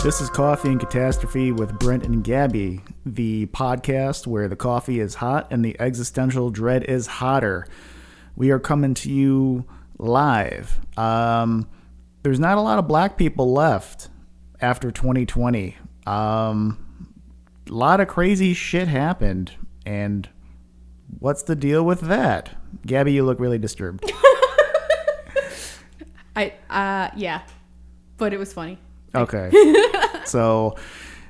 This is Coffee and Catastrophe with Brent and Gabi, the podcast where the coffee is hot and the existential dread is hotter. We are coming to you live. There's not a lot of black people left after 2020. A lot of crazy shit happened, and what's the deal with that? Gabi, you look really disturbed. Yeah, but it was funny. Okay. So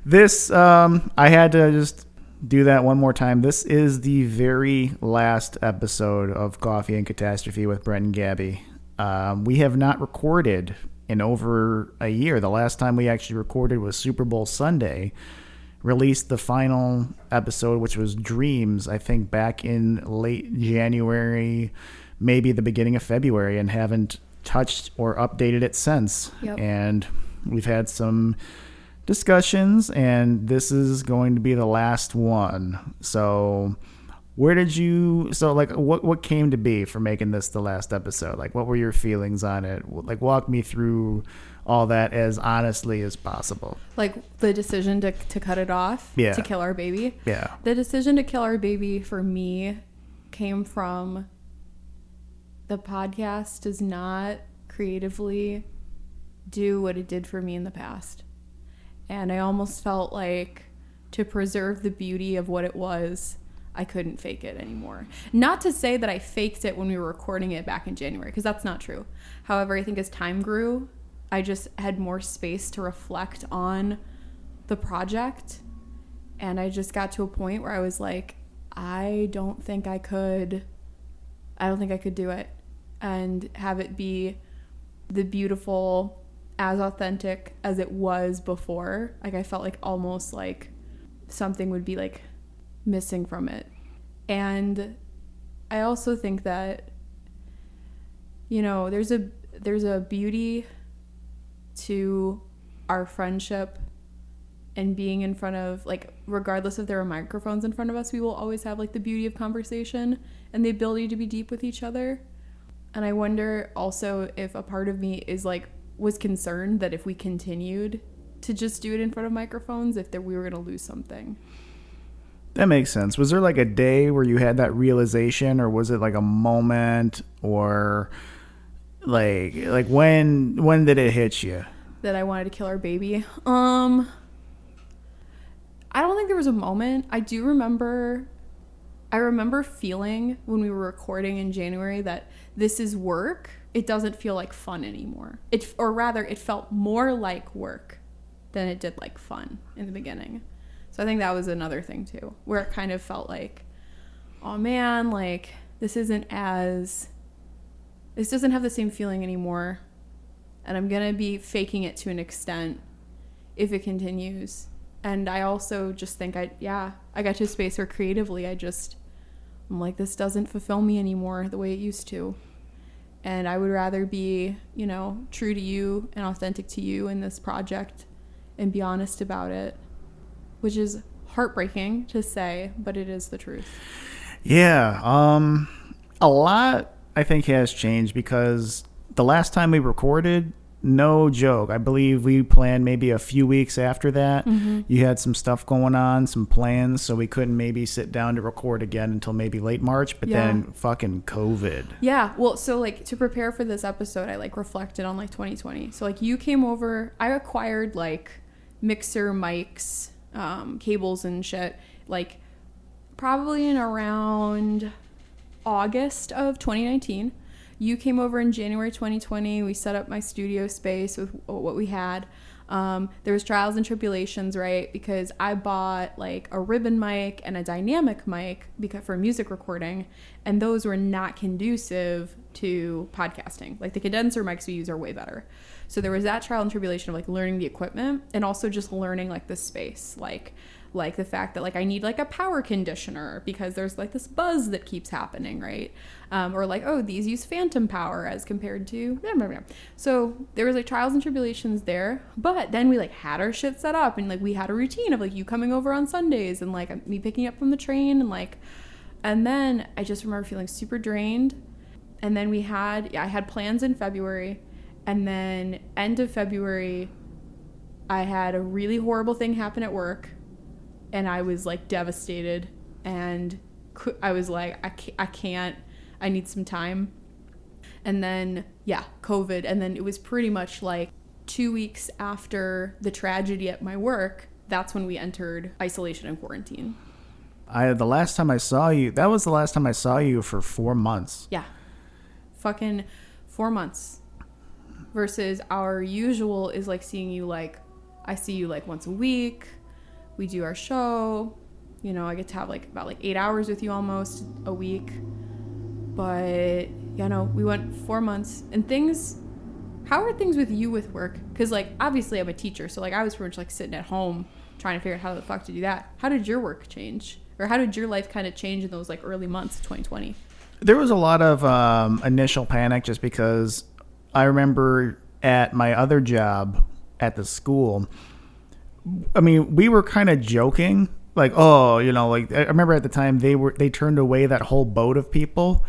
this, I had to just do that one more time. This is the very last episode of Coffee and Catastrophe with Brent and Gabi. We have not recorded in over a year. The last time we actually recorded was Super Bowl Sunday. Released the final episode, which was Dreams, I think back in late January, maybe the beginning of February, and haven't touched or updated it since. Yep. And we've had some discussions, and this is going to be the last one. So what came to be for making this the last episode? Like, what were your feelings on it? Like, walk me through all that as honestly as possible. Like the decision to cut it off, yeah. To kill our baby. Yeah. The decision to kill our baby for me came from the podcast does not creatively do what it did for me in the past. And I almost felt like to preserve the beauty of what it was, I couldn't fake it anymore. Not to say that I faked it when we were recording it back in January, because that's not true. However, I think as time grew, I just had more space to reflect on the project. And I just got to a point where I was like, I don't think I could do it and have it be the beautiful, as authentic as it was before. Like, I felt like almost like something would be like missing from it. And I also think that, you know, there's a beauty to our friendship and being in front of, like, regardless if there are microphones in front of us, we will always have like the beauty of conversation and the ability to be deep with each other. And I wonder also if a part of me was concerned that if we continued to just do it in front of microphones, we were going to lose something. That makes sense. Was there like a day where you had that realization, or was it like a moment, or like when did it hit you? That I wanted to kill our baby? I don't think there was a moment. I remember feeling when we were recording in January that this is work. It doesn't feel like fun anymore. It felt more like work than it did like fun in the beginning. So I think that was another thing too, where it kind of felt like, oh man, like this doesn't have the same feeling anymore. And I'm going to be faking it to an extent if it continues. And I also just think I got to a space where creatively I'm like, this doesn't fulfill me anymore the way it used to. And I would rather be, you know, true to you and authentic to you in this project and be honest about it, which is heartbreaking to say, but it is the truth. Yeah. A lot, I think, has changed, because the last time we recorded, no joke, I believe we planned maybe a few weeks after that. Mm-hmm. You had some stuff going on, some plans, so we couldn't maybe sit down to record again until maybe late March, but then fucking COVID. Yeah, well, so like to prepare for this episode, I like reflected on like 2020. So like you came over, I acquired like mixer mics, cables and shit, like probably in around August of 2019. You came over in January 2020. We set up my studio space with what we had. There was trials and tribulations, right? Because I bought like a ribbon mic and a dynamic mic for music recording, and those were not conducive to podcasting. Like the condenser mics we use are way better. So there was that trial and tribulation of like learning the equipment and also just learning like the space, like the fact that like I need like a power conditioner because there's like this buzz that keeps happening, right? Or like, oh, these use phantom power as compared to blah, blah, blah. So there was like trials and tribulations there, but then we like had our shit set up and like we had a routine of like you coming over on Sundays and like me picking up from the train and then I just remember feeling super drained. And then I had plans in February, and then end of February I had a really horrible thing happen at work, and I was like devastated, and I was like, I can't, I need some time. And then, yeah, COVID. And then it was pretty much like 2 weeks after the tragedy at my work, that's when we entered isolation and quarantine. The last time I saw you, that was the last time I saw you for 4 months. Yeah. Fucking 4 months. Versus our usual is like seeing you like, I see you like once a week. We do our show. You know, I get to have like about like 8 hours with you almost a week. But, you know, we went 4 months. And things, how are things with you with work? Because like, obviously I'm a teacher. So like I was pretty much like sitting at home trying to figure out how the fuck to do that. How did your work change? Or how did your life kind of change in those like early months of 2020? There was a lot of initial panic just because I remember at my other job at the school, I mean, we were kind of joking, like, oh, you know, like I remember at the time they turned away that whole boat of people.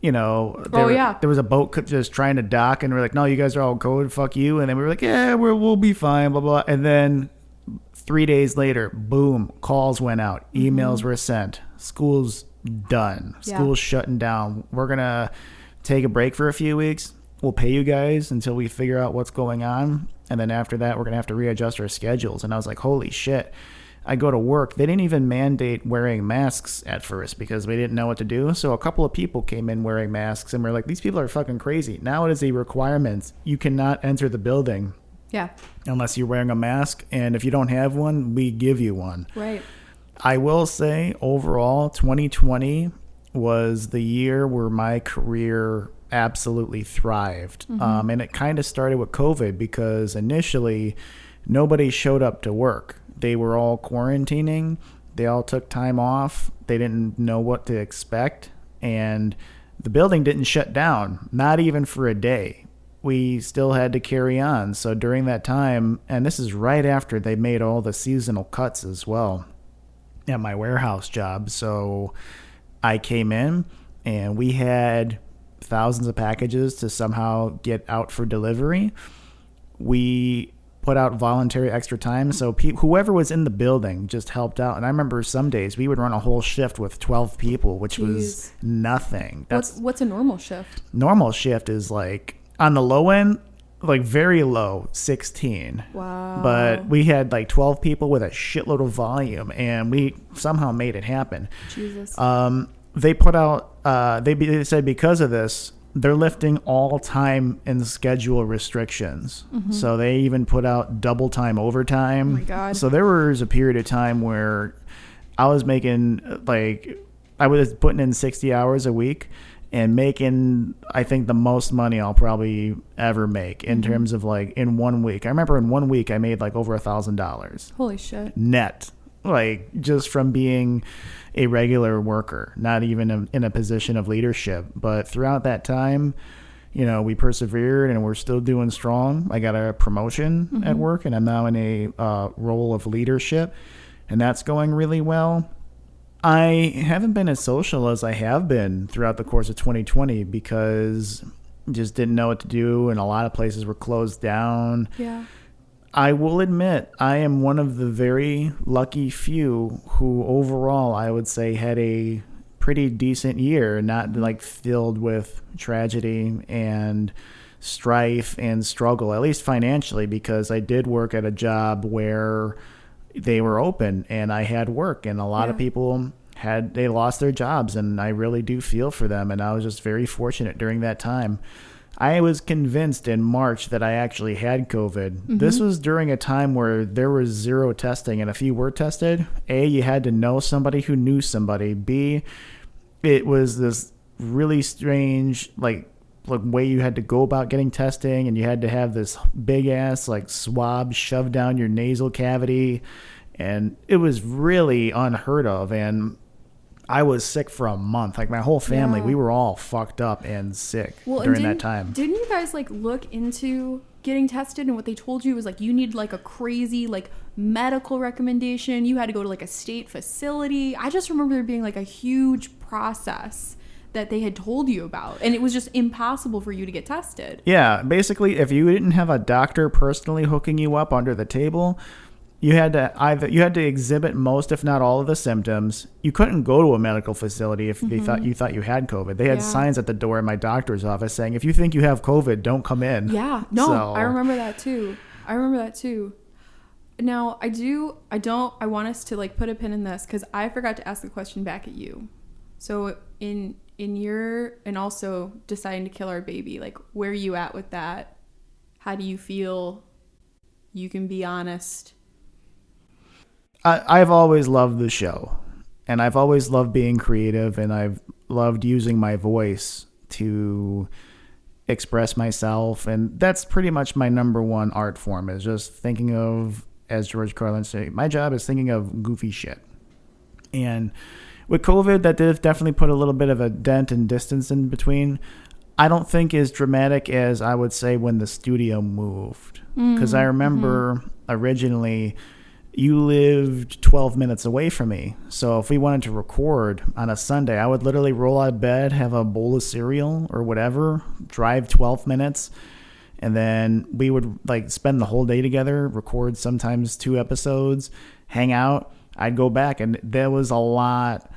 You know, there was a boat just trying to dock, and we're like, no, you guys are all COVID, fuck you. And then we were like, yeah, we'll be fine, blah, blah. And then 3 days later, boom, calls went out, emails were sent, school's done, school's shutting down. We're going to take a break for a few weeks. We'll pay you guys until we figure out what's going on. And then after that, we're going to have to readjust our schedules. And I was like, holy shit. I go to work. They didn't even mandate wearing masks at first because we didn't know what to do. So a couple of people came in wearing masks, and we're like, these people are fucking crazy. Now it is a requirement. You cannot enter the building. Yeah. Unless you're wearing a mask. And if you don't have one, we give you one. Right. I will say overall, 2020 was the year where my career absolutely thrived. And it kind of started with COVID because initially nobody showed up to work. They were all quarantining. They all took time off. They didn't know what to expect. And the building didn't shut down, not even for a day. We still had to carry on. So during that time, and this is right after they made all the seasonal cuts as well at my warehouse job. So I came in and we had thousands of packages to somehow get out for delivery. We put out voluntary extra time. So whoever was in the building just helped out. And I remember some days we would run a whole shift with 12 people, which was nothing. What's a normal shift? Normal shift is like on the low end, like very low, 16. Wow. But we had like 12 people with a shitload of volume, and we somehow made it happen. Jesus. They put out, they said because of this, they're lifting all time and schedule restrictions. So they even put out double time overtime. Oh my God. So there was a period of time where I was making I was putting in 60 hours a week and making, I think, the most money I'll probably ever make in terms of like in 1 week. I remember in 1 week I made like over $1,000. Holy shit. Net. Like just from being a regular worker, not even in a position of leadership. But throughout that time, you know, we persevered and we're still doing strong. I got a promotion at work, and I'm now in a role of leadership, and that's going really well. I haven't been as social as I have been throughout the course of 2020 because just didn't know what to do, and a lot of places were closed down. Yeah. I will admit I am one of the very lucky few who overall I would say had a pretty decent year, not like filled with tragedy and strife and struggle, at least financially, because I did work at a job where they were open and I had work, and a lot of people they lost their jobs, and I really do feel for them, and I was just very fortunate during that time. I was convinced in March that I actually had COVID. This was during a time where there was zero testing, and if you were tested, A, you had to know somebody who knew somebody. B, it was this really strange like way you had to go about getting testing, and you had to have this big ass like swab shoved down your nasal cavity, and it was really unheard of. And I was sick for a month. Like my whole family, we were all fucked up and sick during that time. Didn't you guys like look into getting tested, and what they told you was like you need like a crazy like medical recommendation? You had to go to like a state facility. I just remember there being like a huge process that they had told you about, and it was just impossible for you to get tested. Yeah, basically, if you didn't have a doctor personally hooking you up under the table, you had to exhibit most, if not all, of the symptoms. You couldn't go to a medical facility if they thought you had COVID. They had signs at the door in my doctor's office saying, "If you think you have COVID, don't come in." Yeah, no, I remember that too. Now, I want us to like put a pin in this because I forgot to ask the question back at you. So in your, and also deciding to kill our baby, like where are you at with that? How do you feel? You can be honest. I've always loved the show, and I've always loved being creative, and I've loved using my voice to express myself, and that's pretty much my number one art form, is just thinking of, as George Carlin said, my job is thinking of goofy shit. And with COVID, that did definitely put a little bit of a dent and distance in between. I don't think as dramatic as I would say when the studio moved, because I remember originally you lived 12 minutes away from me. So if we wanted to record on a Sunday, I would literally roll out of bed, have a bowl of cereal or whatever, drive 12 minutes, and then we would like spend the whole day together, record sometimes 2 episodes, hang out. I'd go back, and there was a lot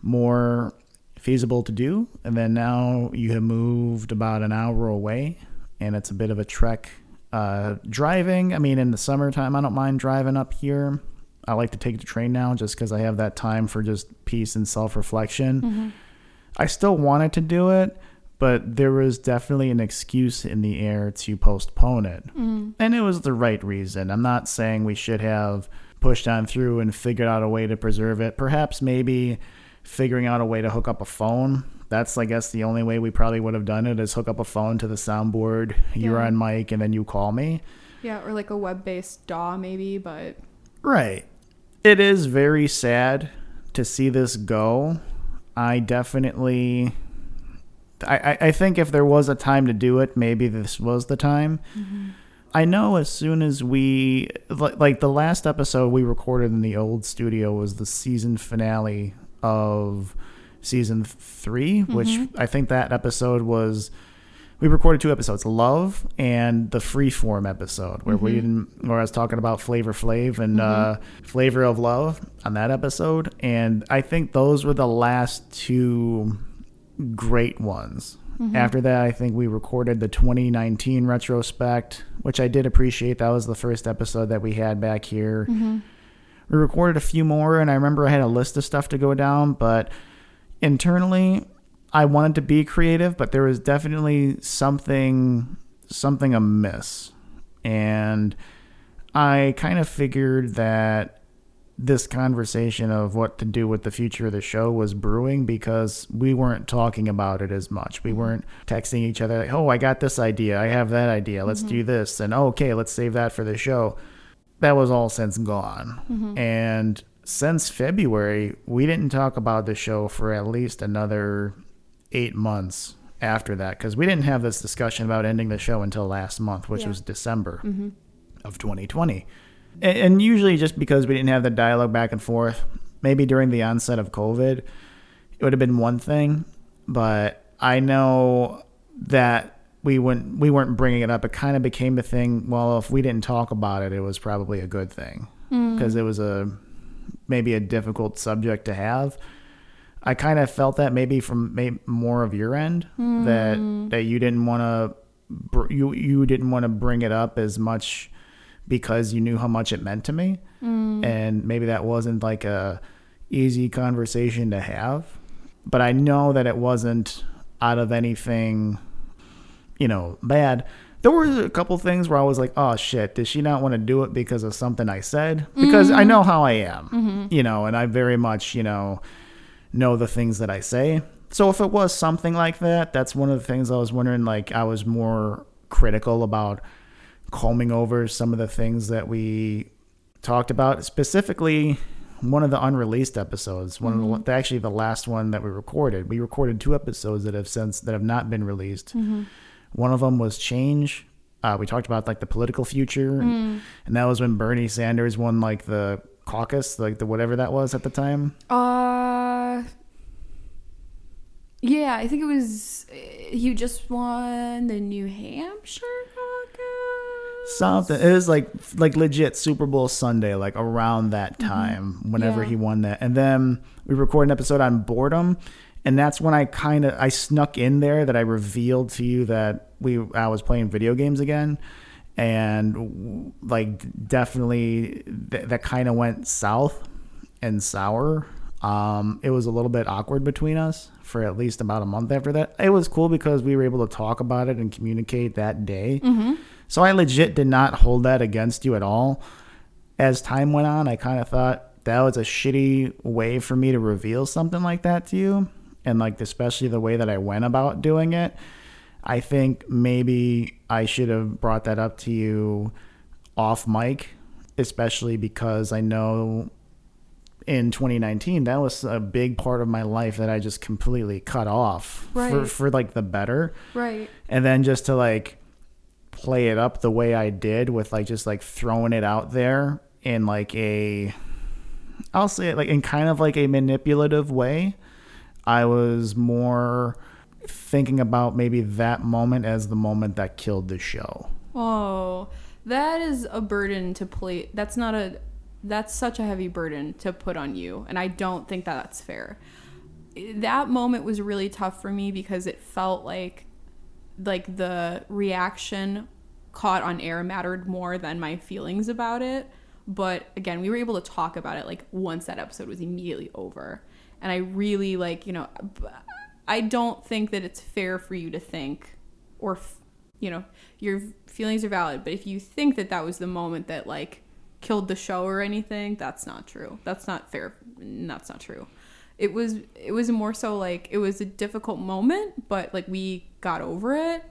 more feasible to do. And then now you have moved about an hour away, and it's a bit of a trek. Driving, I mean, in the summertime, I don't mind driving up here. I like to take the train now just because I have that time for just peace and self-reflection. I still wanted to do it, but there was definitely an excuse in the air to postpone it. And it was the right reason. I'm not saying we should have pushed on through and figured out a way to preserve it. Perhaps maybe figuring out a way to hook up a phone. That's, I guess, the only way we probably would have done it, is hook up a phone to the soundboard. You're on mic, and then you call me. Yeah, or like a web-based DAW maybe, but... Right. It is very sad to see this go. I definitely... I think if there was a time to do it, maybe this was the time. I know as soon as we... Like the last episode we recorded in the old studio was the season finale of season 3, which I think that episode was, we recorded 2 episodes, Love and the Freeform episode, where where I was talking about Flavor Flav and Flavor of Love on that episode. And I think those were the last 2 great ones. After that, I think we recorded the 2019 retrospect, which I did appreciate. That was the first episode that we had back here. We recorded a few more, and I remember I had a list of stuff to go down, but internally, I wanted to be creative, but there was definitely something amiss. And I kind of figured that this conversation of what to do with the future of the show was brewing because we weren't talking about it as much. We weren't texting each other like, oh, I got this idea. I have that idea. Let's do this. And okay, let's save that for the show. That was all since gone. And since February, we didn't talk about the show for at least another 8 months after that, because we didn't have this discussion about ending the show until last month, which was December of 2020. And usually just because we didn't have the dialogue back and forth, maybe during the onset of COVID, it would have been one thing. But I know that we weren't bringing it up. It kind of became a thing. Well, if we didn't talk about it, it was probably a good thing, because it was maybe a difficult subject to have. I kind of felt that maybe from more of your end, that you didn't want to bring it up as much because you knew how much it meant to me. And maybe that wasn't like a easy conversation to have. But I know that it wasn't out of anything, bad. There were a couple things where I was like, oh shit, did she not want to do it because of something I said? Because I know how I am, and I very much, know the things that I say. So if it was something like that, that's one of the things I was wondering, like I was more critical about combing over some of the things that we talked about, specifically one of the unreleased episodes, actually the last one that we recorded. We recorded 2 episodes that have not been released. One of them was Change. We talked about like the political future, and that was when Bernie Sanders won like the caucus, like the whatever that was at the time. Yeah, I think it was, you just won the New Hampshire caucus. Something. It was like legit Super Bowl Sunday, like around that time, whenever he won that. And then we recorded an episode on boredom. And that's when I snuck in there that I revealed to you that I was playing video games again. And like definitely that kind of went south and sour. It was a little bit awkward between us for at least about a month after that. It was cool because we were able to talk about it and communicate that day. So I legit did not hold that against you at all. As time went on, I kind of thought that was a shitty way for me to reveal something like that to you. And like, especially the way that I went about doing it. I think maybe I should have brought that up to you off mic, especially because I know in 2019, that was a big part of my life that I just completely cut off for like the better. Right. And then just to like play it up the way I did with like just like throwing it out there in like I'll say it like in kind of like a manipulative way. I was more thinking about maybe that moment as the moment that killed the show. Oh, that is a burden to play. That's such a heavy burden to put on you. And I don't think that that's fair. That moment was really tough for me because it felt like the reaction caught on air mattered more than my feelings about it. But again, we were able to talk about it like once that episode was immediately over. And I really I don't think that it's fair for you to think, or, your feelings are valid. But if you think that that was the moment that like killed the show or anything, that's not true. That's not fair. That's not true. It was more so like it was a difficult moment, but like we got over it.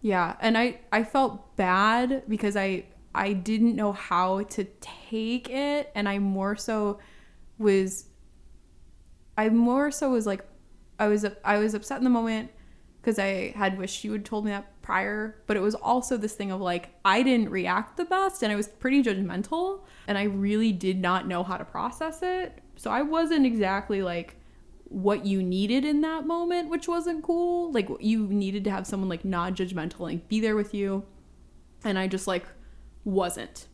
Yeah. And I felt bad because I didn't know how to take it. And I more so was like, I was upset in the moment because I had wished you had told me that prior, but it was also this thing of like, I didn't react the best and I was pretty judgmental and I really did not know how to process it. So I wasn't exactly like what you needed in that moment, which wasn't cool. Like you needed to have someone like not judgmental, like be there with you. And I just like wasn't.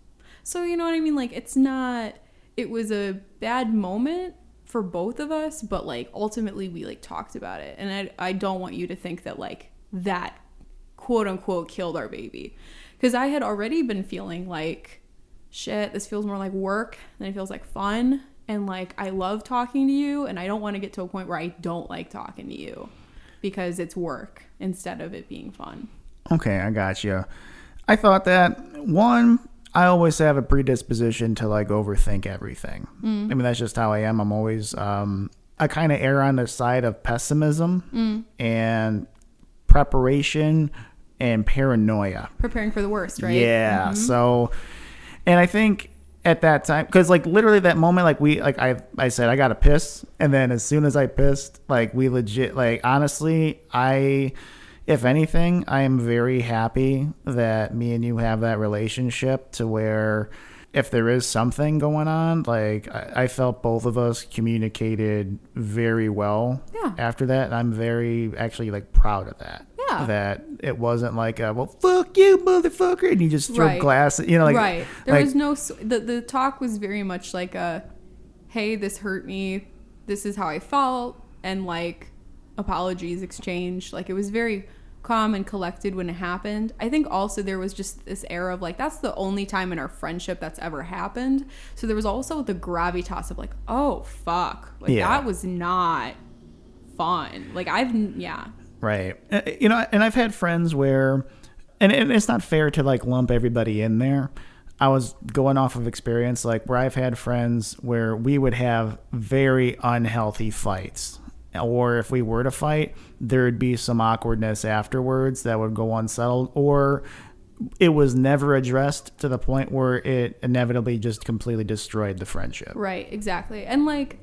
So you know what I mean? Like it was a bad moment for both of us, but like ultimately we like talked about it. And I don't want you to think that like that quote unquote killed our baby. Because I had already been feeling like, shit, this feels more like work than it feels like fun. And like, I love talking to you and I don't want to get to a point where I don't like talking to you because it's work instead of it being fun. Okay, I got you. I thought that, I always have a predisposition to like overthink everything. I mean, that's just how I am. I'm always, I kind of err on the side of pessimism and preparation and paranoia. Preparing for the worst, right? Yeah. Mm-hmm. So, and I think at that time, because like literally that moment, like I said, I got to piss. And then as soon as I pissed, like we legit, like honestly, if anything, I am very happy that me and you have that relationship to where if there is something going on, like I felt both of us communicated very well after that. And I'm very actually like proud of that. Yeah. That it wasn't like, well, fuck you, motherfucker. And you just throw glass, like. Right. There was no, the talk was very much like hey, this hurt me. This is how I felt. And like, apologies exchanged. Like it was very calm and collected when it happened. I think also there was just this air of like, that's the only time in our friendship that's ever happened. So there was also the gravitas of like, oh fuck, like that was not fun. Like right. And I've had friends where, and it's not fair to like lump everybody in there. I was going off of experience, like where I've had friends where we would have very unhealthy fights. Or if we were to fight, there'd be some awkwardness afterwards that would go unsettled, or it was never addressed to the point where it inevitably just completely destroyed the friendship. Right, exactly. And like,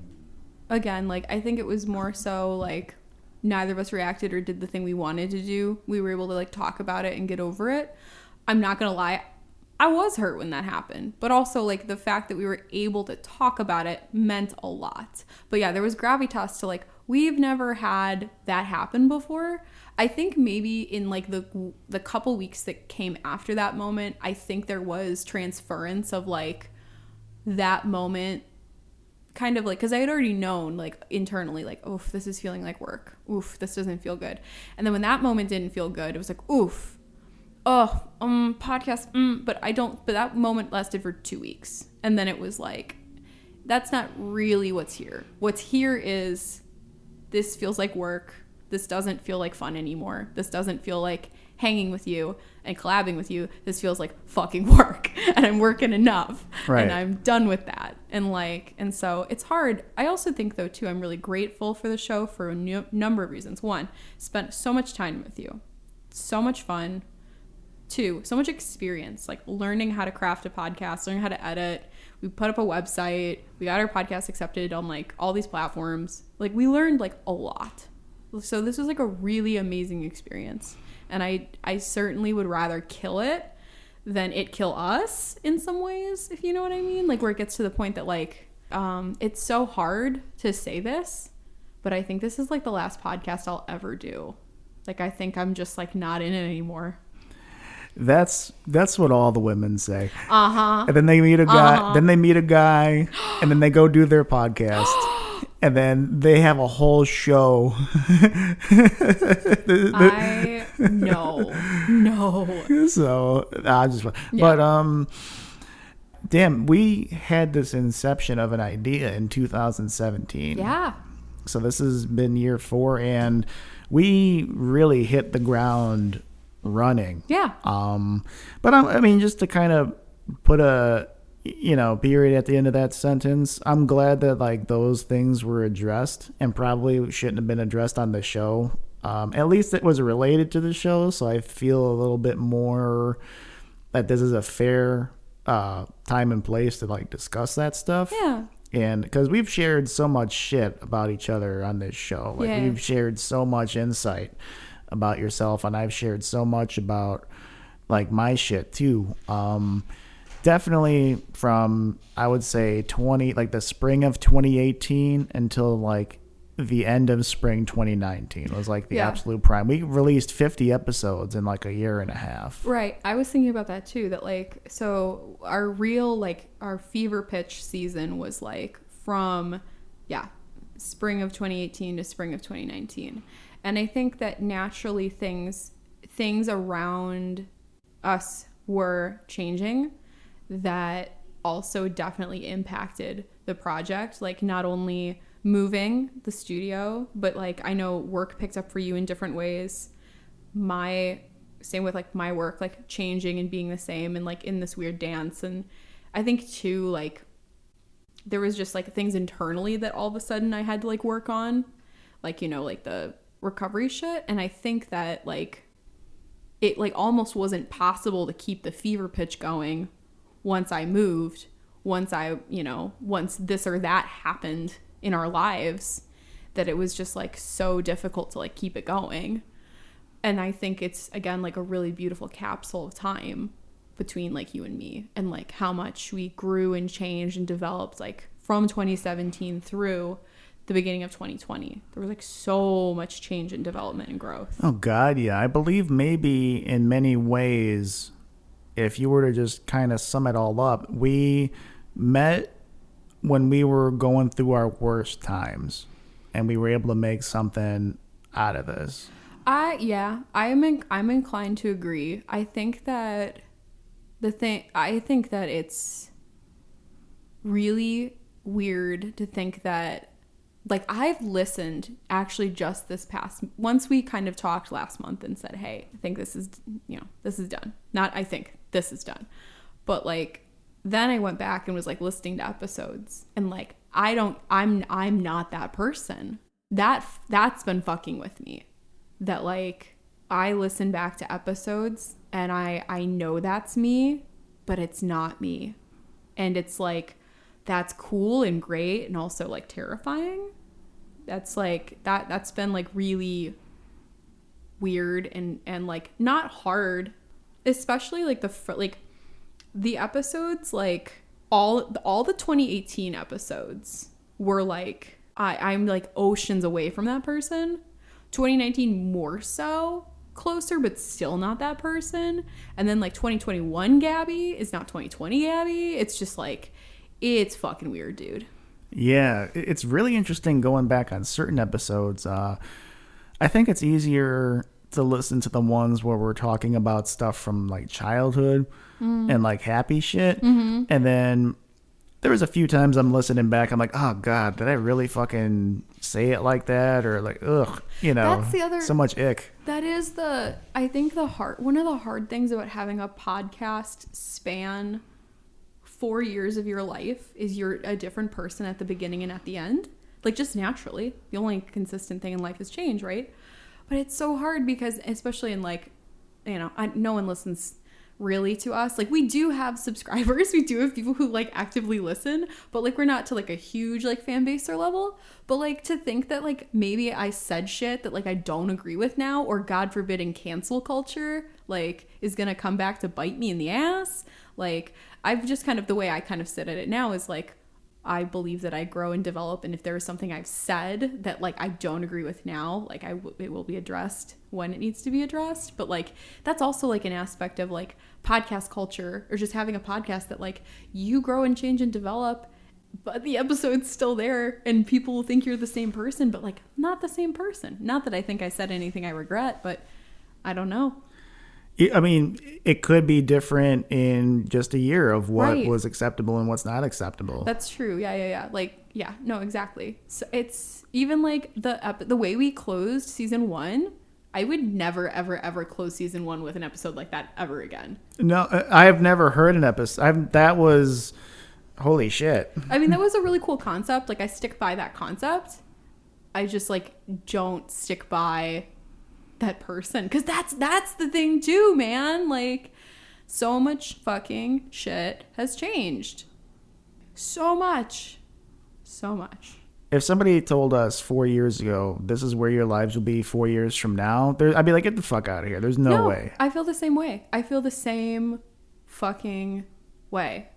again, like I think it was more so like neither of us reacted or did the thing we wanted to do. We were able to like talk about it and get over it. I'm not gonna lie, I was hurt when that happened, but also like the fact that we were able to talk about it meant a lot. But yeah, there was gravitas to like, we've never had that happen before. I think maybe in like the couple weeks that came after that moment, I think there was transference of like that moment, kind of like, because I had already known like internally like, oof, this is feeling like work. Oof, this doesn't feel good. And then when that moment didn't feel good, it was like, oof, oh, podcast, but that moment lasted for 2 weeks. And then it was like, that's not really what's here. What's here is, this feels like work. This doesn't feel like fun anymore. This doesn't feel like hanging with you and collabing with you. This feels like fucking work, and I'm working enough, right. And I'm done with that. And so it's hard. I also think though too, I'm really grateful for the show for a number of reasons. One, spent so much time with you, so much fun. Two, so much experience, like learning how to craft a podcast, learning how to edit. We put up a website. We got our podcast accepted on like all these platforms. Like we learned like a lot. So this was like a really amazing experience. And I certainly would rather kill it than it kill us in some ways, if you know what I mean. Like where it gets to the point that like, it's so hard to say this, but I think this is like the last podcast I'll ever do. Like I think I'm just like not in it anymore. That's what all the women say. Uh-huh. And then they meet a guy, and then they go do their podcast. And then they have a whole show. No. So, just, yeah. But, damn, we had this inception of an idea in 2017. Yeah. So this has been year 4, and we really hit the ground running. Yeah. But I mean, just to kind of put a, period at the end of that sentence, I'm glad that like those things were addressed, and probably shouldn't have been addressed on the show. At least it was related to the show, so I feel a little bit more that this is a fair time and place to like discuss that stuff. Yeah. And because we've shared so much shit about each other on this show, like we've shared so much insight about yourself, and I've shared so much about like my shit too. Definitely from, I would say the spring of 2018 until like the end of spring 2019 was like the absolute prime. We released 50 episodes in like a year and a half. Right. I was thinking about that too, that like, so our real, like our fever pitch season was like from, spring of 2018 to spring of 2019. And I think that naturally things around us were changing that also definitely impacted the project. Like not only moving the studio, but like I know work picked up for you in different ways. Same with like my work, like changing and being the same and like in this weird dance. And I think too, like there was just like things internally that all of a sudden I had to like work on, like, like the recovery shit. And I think that like it like almost wasn't possible to keep the fever pitch going once I moved, once this or that happened in our lives, that it was just like so difficult to like keep it going. And I think it's again like a really beautiful capsule of time between like you and me, and like how much we grew and changed and developed like from 2017 through the beginning of 2020. There was like so much change and development and growth. Oh God, yeah. I believe maybe in many ways, if you were to just kind of sum it all up, we met when we were going through our worst times, and we were able to make something out of this. I'm inclined to agree. I think that it's really weird to think that, like, I've listened actually just this past, once we kind of talked last month and said, hey, I think this is done. Not I think this is done. But like, then I went back and was like listening to episodes, and like, I'm not that person. That's been fucking with me. That like, I listen back to episodes and I know that's me, but it's not me. And it's like, that's cool and great and also like terrifying. That's like, that's been like really weird and like not hard, especially like the episodes, like all the 2018 episodes were like, I'm like oceans away from that person. 2019 more so, closer, but still not that person. And then like 2021 Gabi is not 2020 Gabi. It's just like, it's fucking weird, dude. Yeah, it's really interesting going back on certain episodes. I think it's easier to listen to the ones where we're talking about stuff from like childhood and like happy shit. And then there was a few times I'm listening back, I'm like, oh God, did I really fucking say it like that? Or like, ugh, you know, that's the other, so much ick. That is I think one of the hard things about having a podcast span 4 years of your life is you're a different person at the beginning and at the end. Like, just naturally. The only consistent thing in life is change, right? But it's so hard because, especially in like, you know, no one listens really to us. Like, we do have subscribers. We do have people who like actively listen, but like we're not to like a huge like fan base or level. But like to think that like maybe I said shit that like I don't agree with now, or God forbid in cancel culture, like is going to come back to bite me in the ass. Like, I've just kind of, the way I kind of sit at it now is like, I believe that I grow and develop, and if there is something I've said that like I don't agree with now, like it will be addressed when it needs to be addressed. But like that's also like an aspect of like podcast culture, or just having a podcast, that like you grow and change and develop, but the episode's still there and people will think you're the same person, but like not the same person. Not that I think I said anything I regret, but I don't know. I mean, it could be different in just a year of what Right. was acceptable and what's not acceptable. That's true. Yeah. Like, yeah, no, exactly. So it's even like the way we closed season 1. I would never, ever, ever close season 1 with an episode like that ever again. No, I've never heard an episode. That was, holy shit. I mean, that was a really cool concept. Like, I stick by that concept. I just like don't stick by that person, because that's the thing too, man. Like, so much fucking shit has changed. So much. If somebody told us 4 years ago, this is where your lives will be 4 years from now, I'd be like, get the fuck out of here. There's no way. I feel the same way. I feel the same fucking way.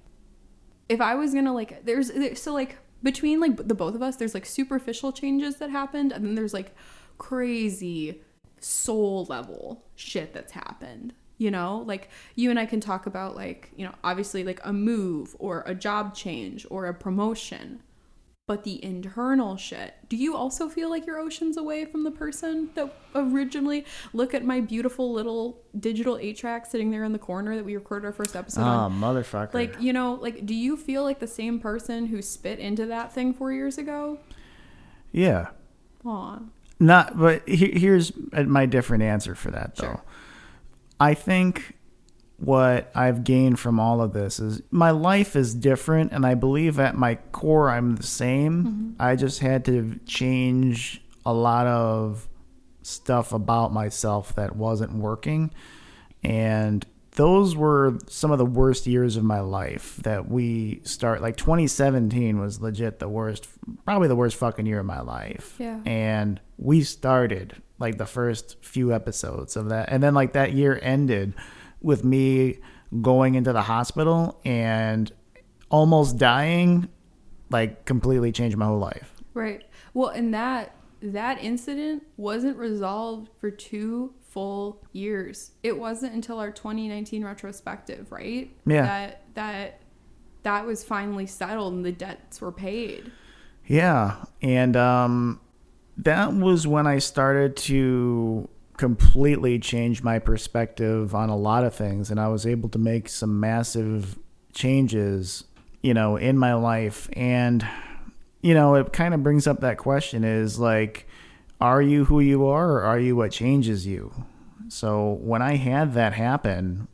If I was gonna like, so like between like the both of us, there's like superficial changes that happened, and then there's like crazy soul level shit that's happened. You know, like you and I can talk about like, you know, obviously like a move or a job change or a promotion, but the internal shit. Do you also feel like you're oceans away from the person that originally, look at my beautiful little digital 8-track sitting there in the corner that we recorded our first episode on. Oh, motherfucker. Like, you know, like, do you feel like the same person who spit into that thing 4 years ago? Yeah. Aw. Not, but here's my different answer for that, though. Sure. I think what I've gained from all of this is my life is different, and I believe at my core I'm the same. Mm-hmm. I just had to change a lot of stuff about myself that wasn't working, and those were some of the worst years of my life that we start. Like 2017 was legit the worst, probably the worst fucking year of my life. Yeah. And we started like the first few episodes of that. And then like that year ended with me going into the hospital and almost dying, like completely changed my whole life. Right. Well, and that incident wasn't resolved for 2 full years. It wasn't until our 2019 retrospective, right? Yeah. That was finally settled and the debts were paid. Yeah. And that was when I started to completely change my perspective on a lot of things, and I was able to make some massive changes, you know, in my life. And you know, it kind of brings up that question is like, are you who you are, or are you what changes you? So when I had that happen,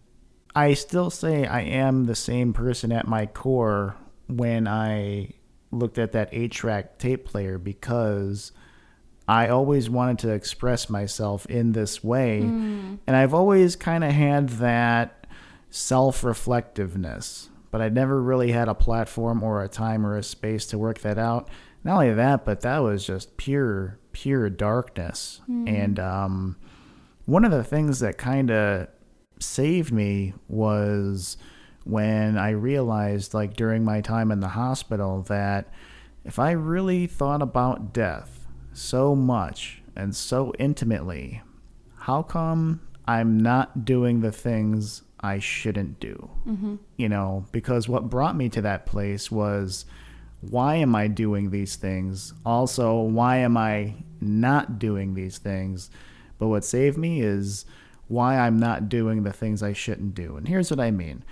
I still say I am the same person at my core when I looked at that 8-track tape player, because I always wanted to express myself in this way. And I've always kind of had that self-reflectiveness, but I never really had a platform or a time or a space to work that out. Not only that, but that was just pure darkness. And one of the things that kind of saved me was when I realized, like during my time in the hospital, that if I really thought about death so much and so intimately, how come I'm not doing the things I shouldn't do? You know, because what brought me to that place was, why am I doing these things? Also, why am I not doing these things? But what saved me is why I'm not doing the things I shouldn't do. And here's what I mean.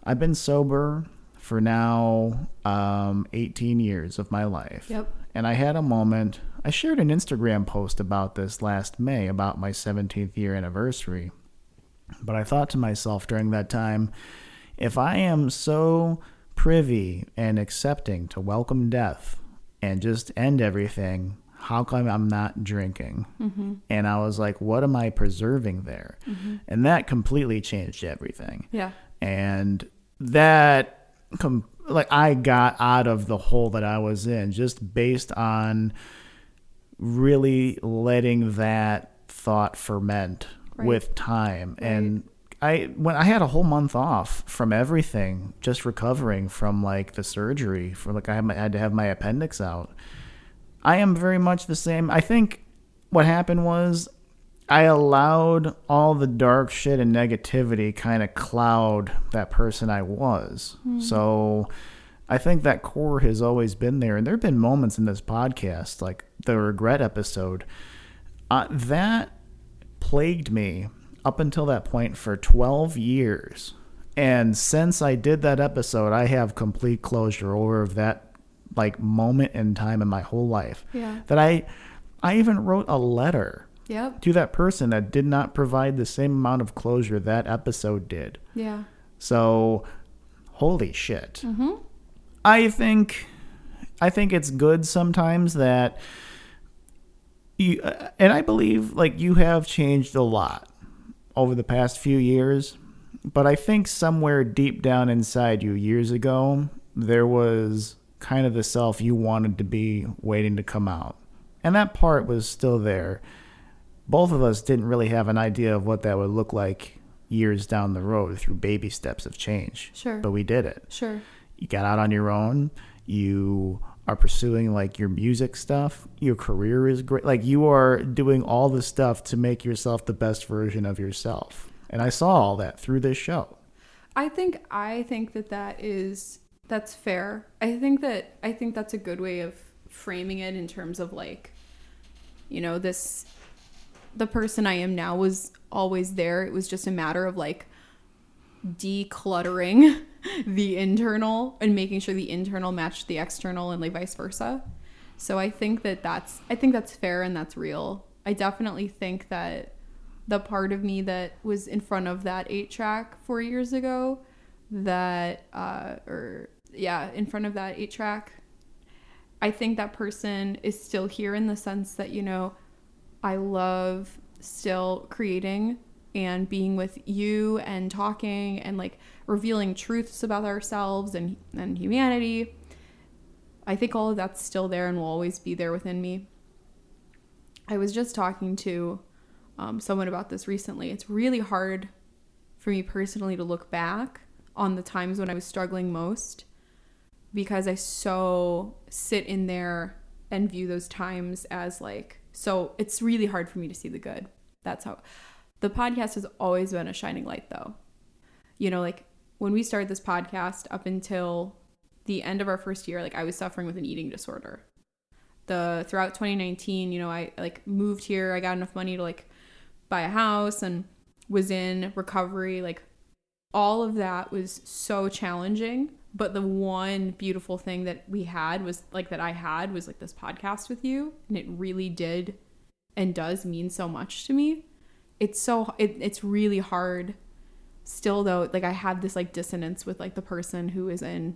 I've been sober for now 18 years of my life. Yep. And I had a moment. I shared an Instagram post about this last May, about my 17th year anniversary. But I thought to myself during that time, if I am so privy and accepting to welcome death and just end everything, how come I'm not drinking? And I was like, what am I preserving there? And that completely changed everything. Yeah. And that, I got out of the hole that I was in just based on really letting that thought ferment with time. And when I had a whole month off from everything, just recovering from like the surgery, for like I had to have my appendix out. I am very much the same. I think what happened was I allowed all the dark shit and negativity kind of cloud that person I was. So I think that core has always been there. And there have been moments in this podcast, like the regret episode, that plagued me up until that point for 12 years. And since I did that episode, I have complete closure over that like moment in time in my whole life. Yeah. That I even wrote a letter to that person that did not provide the same amount of closure that episode did. Yeah. So, holy shit. I think it's good sometimes that you, and I believe like you have changed a lot over the past few years, but I think somewhere deep down inside you years ago, there was kind of the self you wanted to be waiting to come out. And that part was still there. Both of us didn't really have an idea of what that would look like years down the road through baby steps of change. Sure. But we did it. Sure. You got out on your own. You are pursuing like your music stuff. Your career is great. Like you are doing all the stuff to make yourself the best version of yourself. And I saw all that through this show. I think that's fair. I think that's a good way of framing it in terms of like, you know, the person I am now was always there. It was just a matter of like decluttering the internal and making sure the internal matched the external and like vice versa. So I think that's fair and that's real. I definitely think that the part of me that was in front of that 8-track 4 years ago, in front of that 8-track, I think that person is still here in the sense that, you know, I love still creating and being with you and talking and like revealing truths about ourselves and humanity. I think all of that's still there and will always be there within me. I was just talking to someone about this recently. It's really hard for me personally to look back on the times when I was struggling most because I so sit in there and view those times as like, so it's really hard for me to see the good. That's how the podcast has always been a shining light though. You know, like when we started this podcast up until the end of our first year, like I was suffering with an eating disorder. Throughout 2019, you know, I like moved here. I got enough money to like buy a house and was in recovery. Like all of that was so challenging. But the one beautiful thing that we had was like that I had was like this podcast with you. And it really did and does mean so much to me. It's really hard still though. Like I had this like dissonance with like the person who is in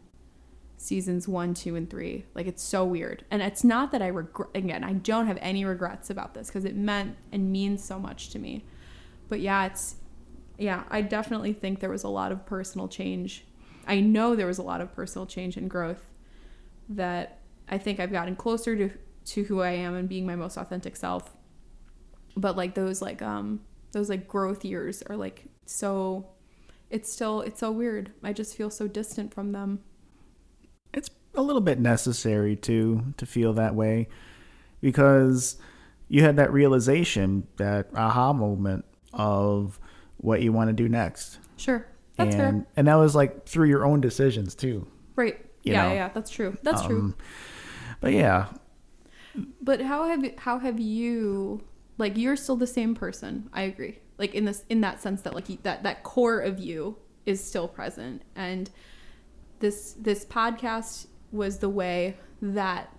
seasons 1, 2, and 3. Like it's so weird. And it's not that I regret, again, I don't have any regrets about this because it meant and means so much to me. But yeah, I definitely think there was a lot of personal change. I know there was a lot of personal change and growth that I think I've gotten closer to who I am and being my most authentic self. But like those growth years are like so it's so weird. I just feel so distant from them. It's a little bit necessary to feel that way, because you had that realization, that aha moment of what you want to do next. Sure. That's fair. And that was like through your own decisions too. Right. Yeah, that's true. That's true. But yeah. But how have you, like, you're still the same person. I agree. Like in that sense that like that core of you is still present, and this podcast was the way that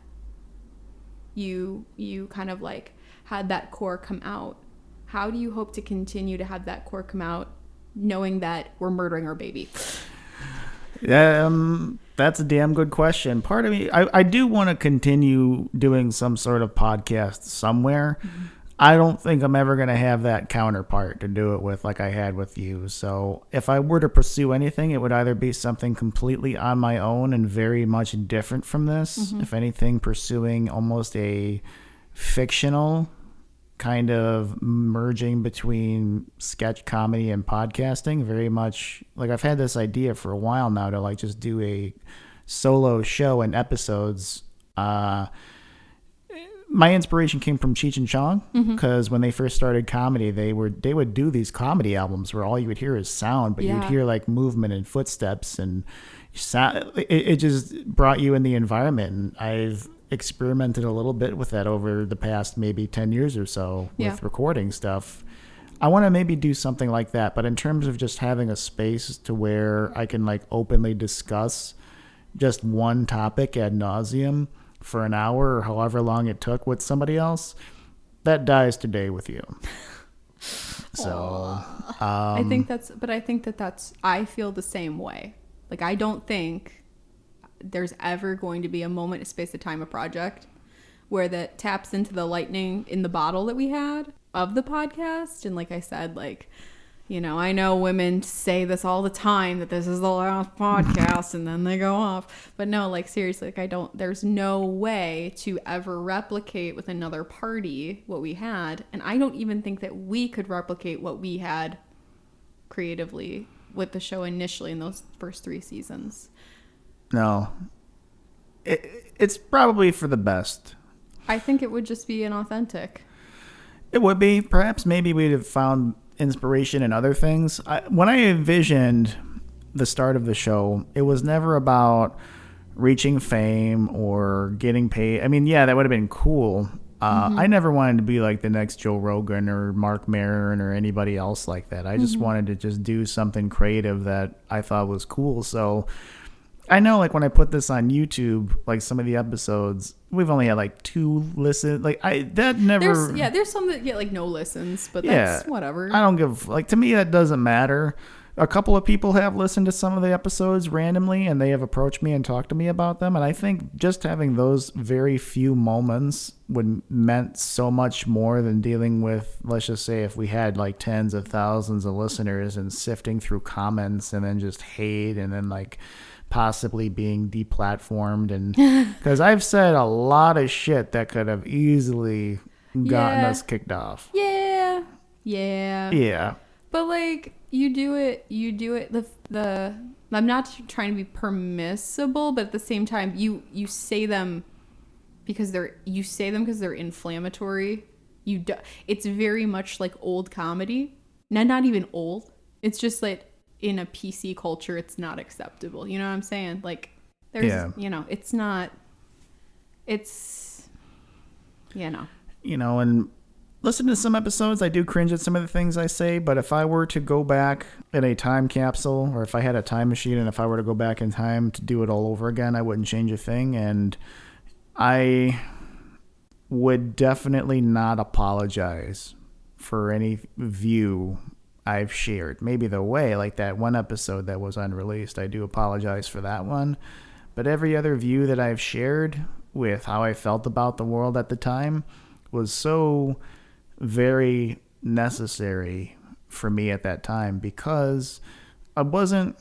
you kind of like had that core come out. How do you hope to continue to have that core come out, knowing that we're murdering our baby? That's a damn good question. Part of me, I do want to continue doing some sort of podcast somewhere. Mm-hmm. I don't think I'm ever going to have that counterpart to do it with like I had with you. So if I were to pursue anything, it would either be something completely on my own and very much different from this. Mm-hmm. If anything, pursuing almost a fictional kind of merging between sketch comedy and podcasting. Very much like I've had this idea for a while now to like just do a solo show and episodes. My inspiration came from Cheech and Chong, because when they first started comedy, they would do these comedy albums where all you would hear is sound, but you'd hear like movement and footsteps, and it just brought you in the environment. And I've experimented a little bit with that over the past maybe 10 years or so with recording stuff. I want to maybe do something like that, but in terms of just having a space to where I can like openly discuss just one topic ad nauseum for an hour or however long it took with somebody else, that dies today with you. So I feel the same way. Like, I don't think there's ever going to be a moment, a space of time, a project where that taps into the lightning in the bottle that we had of the podcast. And like I said, like, you know, I know women say this all the time, that this is the last podcast, and then they go off. But no, like, seriously, like, there's no way to ever replicate with another party what we had. And I don't even think that we could replicate what we had creatively with the show initially in those first 3 seasons. No. It's probably for the best. I think it would just be inauthentic. It would be. Perhaps maybe we'd have found inspiration in other things. When I envisioned the start of the show, it was never about reaching fame or getting paid. I mean, yeah, that would have been cool. I never wanted to be like the next Joe Rogan or Mark Maron or anybody else like that. I just wanted to just do something creative that I thought was cool. So I know, like, when I put this on YouTube, like, some of the episodes, we've only had like 2 listens. Like, there's some that get like no listens, but that's whatever. I don't give, like, to me that doesn't matter. A couple of people have listened to some of the episodes randomly, and they have approached me and talked to me about them. And I think just having those very few moments meant so much more than dealing with, let's just say, if we had like tens of thousands of listeners and sifting through comments and then just hate and then like possibly being deplatformed. And because I've said a lot of shit that could have easily gotten us kicked off. Yeah. But like, you do it the I'm not trying to be permissible, but at the same time you say them because they're inflammatory. It's very much like old comedy. Not even old. It's just like, in a PC culture, it's not acceptable. You know what I'm saying? Like, there's, you know, it's not, it's, you know. You know, and listen to some episodes, I do cringe at some of the things I say, but if I were to go back in a time capsule, or if I had a time machine and if I were to go back in time to do it all over again, I wouldn't change a thing. And I would definitely not apologize for any view I've shared. Maybe the way, like that one episode that was unreleased, I do apologize for that one. But every other view that I've shared with how I felt about the world at the time was so very necessary for me at that time, because I wasn't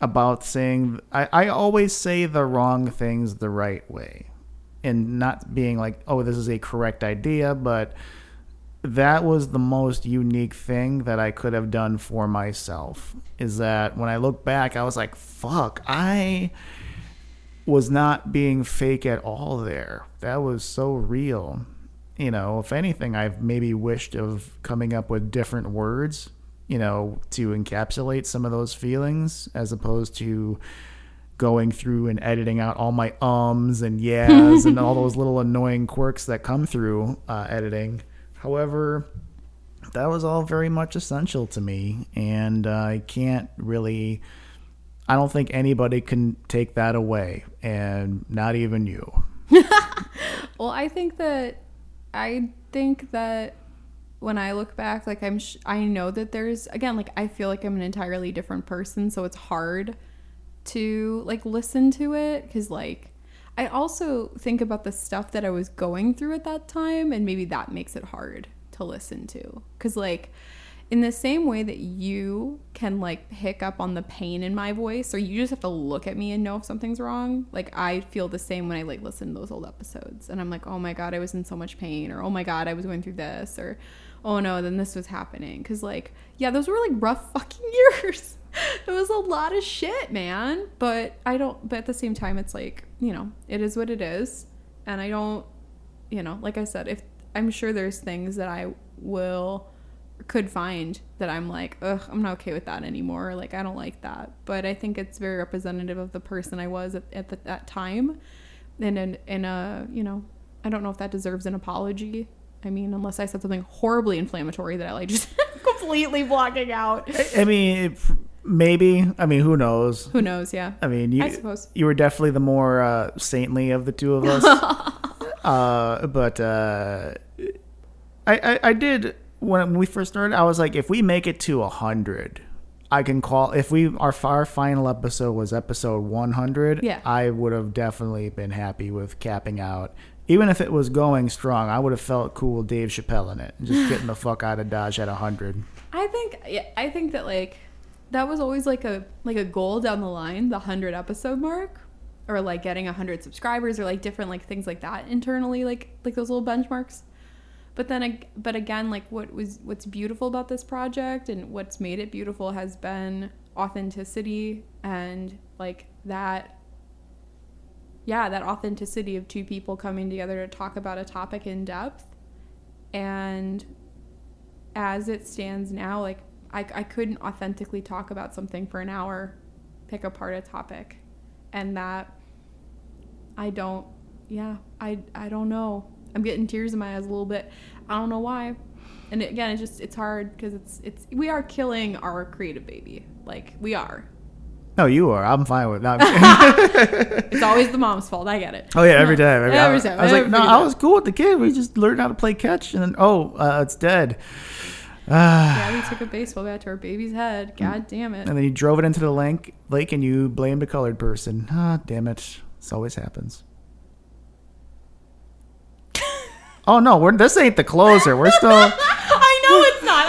about saying, I always say the wrong things the right way, and not being like, oh, this is a correct idea, but that was the most unique thing that I could have done for myself. Is that when I look back, I was like, fuck, I was not being fake at all there. That was so real. You know, if anything, I've maybe wished of coming up with different words, you know, to encapsulate some of those feelings, as opposed to going through and editing out all my ums and yeahs and all those little annoying quirks that come through editing. However, that was all very much essential to me, and I don't think anybody can take that away, and not even you. Well, I think that when I look back, like I know that there's, again, like I feel like I'm an entirely different person, so it's hard to like listen to it, because like I also think about the stuff that I was going through at that time, and maybe that makes it hard to listen to, because like in the same way that you can like pick up on the pain in my voice, or you just have to look at me and know if something's wrong, like I feel the same when I like listen to those old episodes, and I'm like, oh my god, I was in so much pain, or oh my god, I was going through this, or oh no, then this was happening, because like, yeah, those were like rough fucking years. It was a lot of shit, man. But at the same time, it's like, you know, it is what it is. And I don't, you know, like I said, if I'm sure there's things that I could find that I'm like, ugh, I'm not okay with that anymore. Like, I don't like that. But I think it's very representative of the person I was at that time. And you know, I don't know if that deserves an apology. I mean, unless I said something horribly inflammatory that I like just completely blocking out. I mean, maybe. I mean, who knows? Who knows, yeah. I mean, I suppose. You were definitely the more saintly of the two of us. But I did, when we first started, I was like, if we make it to 100, I can call, if our final episode was episode 100, yeah, I would have definitely been happy with capping out. Even if it was going strong, I would have felt cool Dave Chappelle in it, just getting the fuck out of Dodge at 100. I think that like that was always like a goal down the line, the 100 episode mark, or like getting 100 subscribers, or like different like things like that internally, like those little benchmarks. But again, like what's beautiful about this project and what's made it beautiful has been authenticity, and like that authenticity of two people coming together to talk about a topic in depth. And as it stands now, like I couldn't authentically talk about something for an hour, pick apart a topic, and that I don't know. I'm getting tears in my eyes a little bit. I don't know why. And again, it's hard because we are killing our creative baby. Like, we are. No, you are. I'm fine with that. It's always the mom's fault. I get it. Oh yeah, every time. Every time. I was like, no, I was cool with the kid. We just learned how to play catch, and then it's dead. Yeah, we took a baseball bat to our baby's head. God damn it. And then you drove it into the lake, and you blamed a colored person. Ah, damn it. This always happens. Oh no, this ain't the closer. We're still. I know it's not.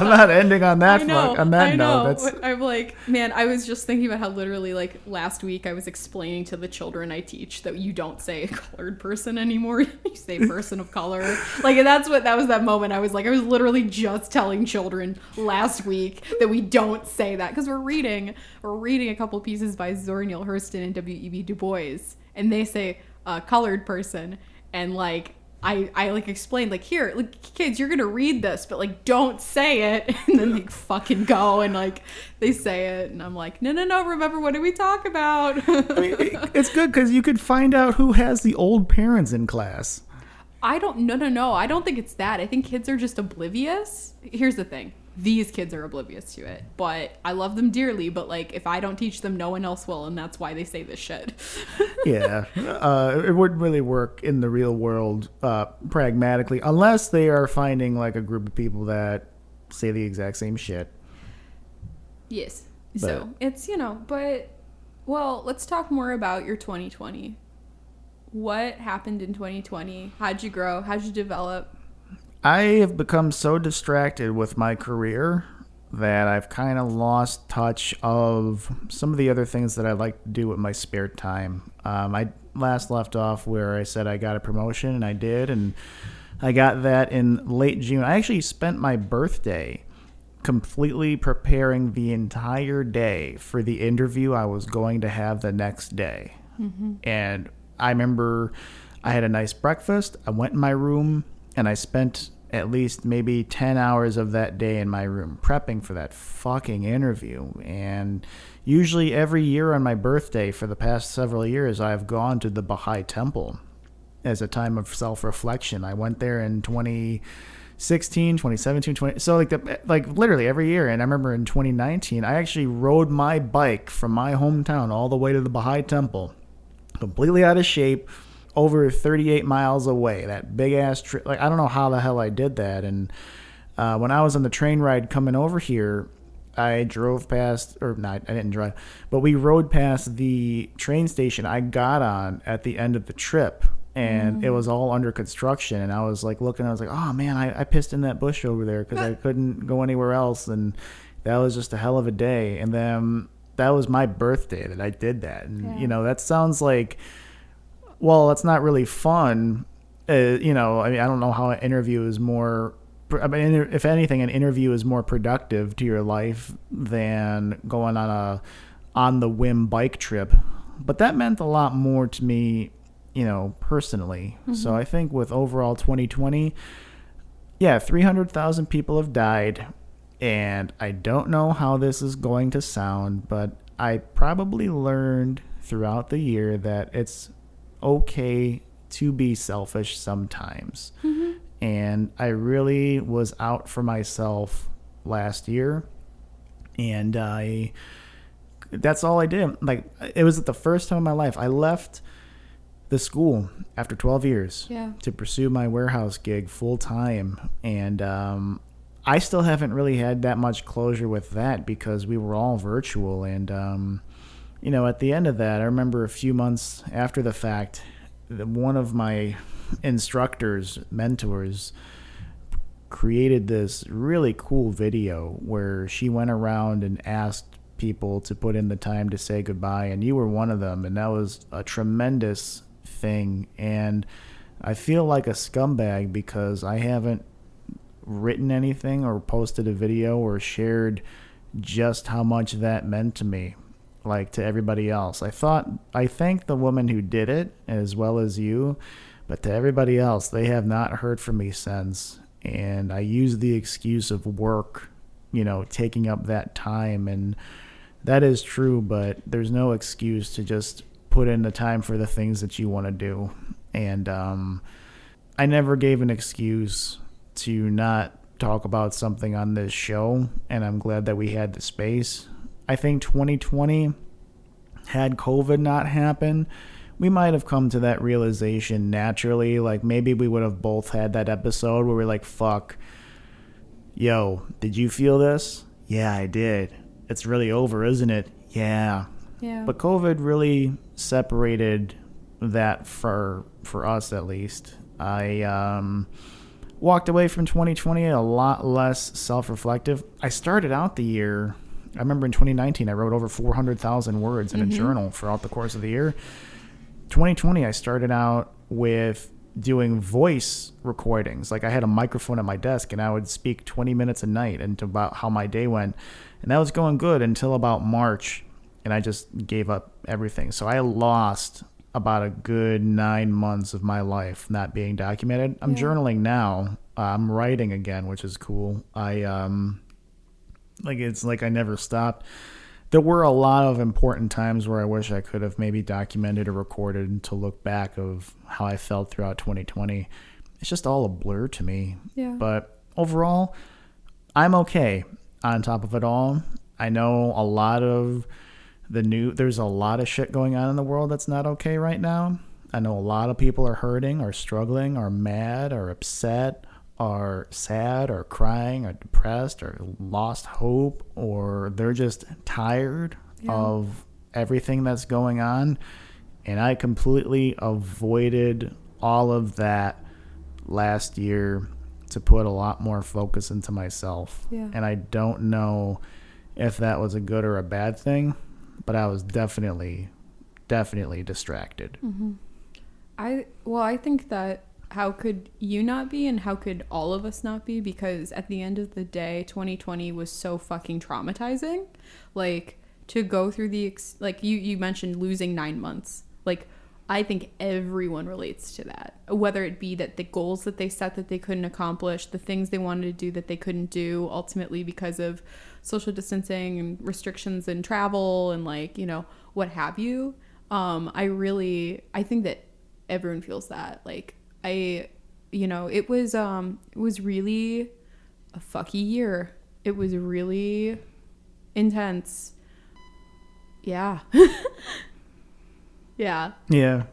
I'm not ending on that. On that note, I'm like, man. I was just thinking about how literally, like last week, I was explaining to the children I teach that you don't say colored person anymore. You say person of color. Like that was that moment. I was literally just telling children last week that we don't say that, because we're reading a couple pieces by Zora Neale Hurston and W.E.B. Du Bois, and they say colored person, and like. I like explained, like, here, like, kids, you're gonna read this, but like don't say it. And then they fucking go and like they say it, and I'm like, no, remember, what did we talk about? I mean, it's good because you could find out who has the old parents in class. No, I don't think it's that. I think kids are just oblivious. Here's the thing, these kids are oblivious to it, but I love them dearly, but like if I don't teach them, no one else will, and that's why they say this shit. Yeah, it wouldn't really work in the real world pragmatically, unless they are finding like a group of people that say the exact same shit. Yes. So it's, well, let's talk more about your 2020. What happened in 2020? How'd you grow? How'd you develop? I have become so distracted with my career that I've kind of lost touch of some of the other things that I like to do with my spare time. I last left off where I said I got a promotion, and I did, and I got that in late June. I actually spent my birthday completely preparing the entire day for the interview I was going to have the next day. And I remember I had a nice breakfast. I went in my room and I spent at least maybe 10 hours of that day in my room prepping for that fucking interview. And usually every year on my birthday for the past several years, I've gone to the Baha'i Temple as a time of self-reflection. I went there in 2016, 2017, 20. So like literally every year. And I remember in 2019, I actually rode my bike from my hometown all the way to the Baha'i Temple, completely out of shape, over 38 miles away. That big ass trip. Like, I don't know how the hell I did that. And when I was on the train ride coming over here, I drove past, or not, I didn't drive, but we rode past the train station I got on at the end of the trip. And it was all under construction. And I was like looking, I was like, oh man, I pissed in that bush over there because I couldn't go anywhere else. And that was just a hell of a day. And then that was my birthday that I did that. And, you know, that sounds like, well, it's not really fun. You know, I mean, I don't know how an interview is more, I mean, if anything, an interview is more productive to your life than going on a on the whim bike trip. But that meant a lot more to me, you know, personally. So I think with overall 2020, 300,000 people have died. And I don't know how this is going to sound, but I probably learned throughout the year that it's okay to be selfish sometimes. And I really was out for myself last year. And that's all I did. Like, it was the first time in my life I left the school after 12 years to pursue my warehouse gig full time. And I still haven't really had that much closure with that because we were all virtual. And, you know, at the end of that, I remember a few months after the fact, one of my instructors, mentors, created this really cool video where she went around and asked people to put in the time to say goodbye. And you were one of them. And that was a tremendous thing. And I feel like a scumbag because I haven't written anything or posted a video or shared just how much that meant to me, like to everybody else. I thank the woman who did it as well as you, but to everybody else, they have not heard from me since. And I use the excuse of work, you know, taking up that time. And that is true, but there's no excuse to just put in the time for the things that you want to do. And I never gave an excuse to not talk about something on this show, and I'm glad that we had the space. I think 2020, had COVID not happen, we might have come to that realization naturally. Like, maybe we would have both had that episode where we're like, fuck, yo, did you feel this? Yeah, I did. It's really over, isn't it? Yeah. But COVID really separated that for us, at least. I walked away from 2020 a lot less self-reflective. I started out the year, I remember in 2019, I wrote over 400,000 words in a journal throughout the course of the year. 2020, I started out with doing voice recordings. Like, I had a microphone at my desk and I would speak 20 minutes a night into about how my day went. And that was going good until about March, and I just gave up everything. So I lost about a good 9 months of my life not being documented. I'm journaling now. I'm writing again, which is cool. It's like I never stopped. There were a lot of important times where I wish I could have maybe documented or recorded to look back of how I felt throughout 2020. It's just all a blur to me. But overall, I'm okay on top of it all. I know a lot of there's a lot of shit going on in the world that's not okay right now. I know a lot of people are hurting, are struggling, are mad, are upset, are sad, or crying, or depressed, or lost hope, or they're just tired of everything that's going on. And I completely avoided all of that last year to put a lot more focus into myself. And I don't know if that was a good or a bad thing, but I was definitely distracted. I think that how could you not be, and how could all of us not be? Because at the end of the day, 2020 was so fucking traumatizing. Like, to go through like you mentioned losing 9 months. Like, I think everyone relates to that, whether it be that the goals that they set that they couldn't accomplish, the things they wanted to do that they couldn't do ultimately because of social distancing and restrictions and travel and, like, you know, what have you. I think that everyone feels that. Like, it was really a fucky year. It was really intense. Yeah. Yeah. Yeah.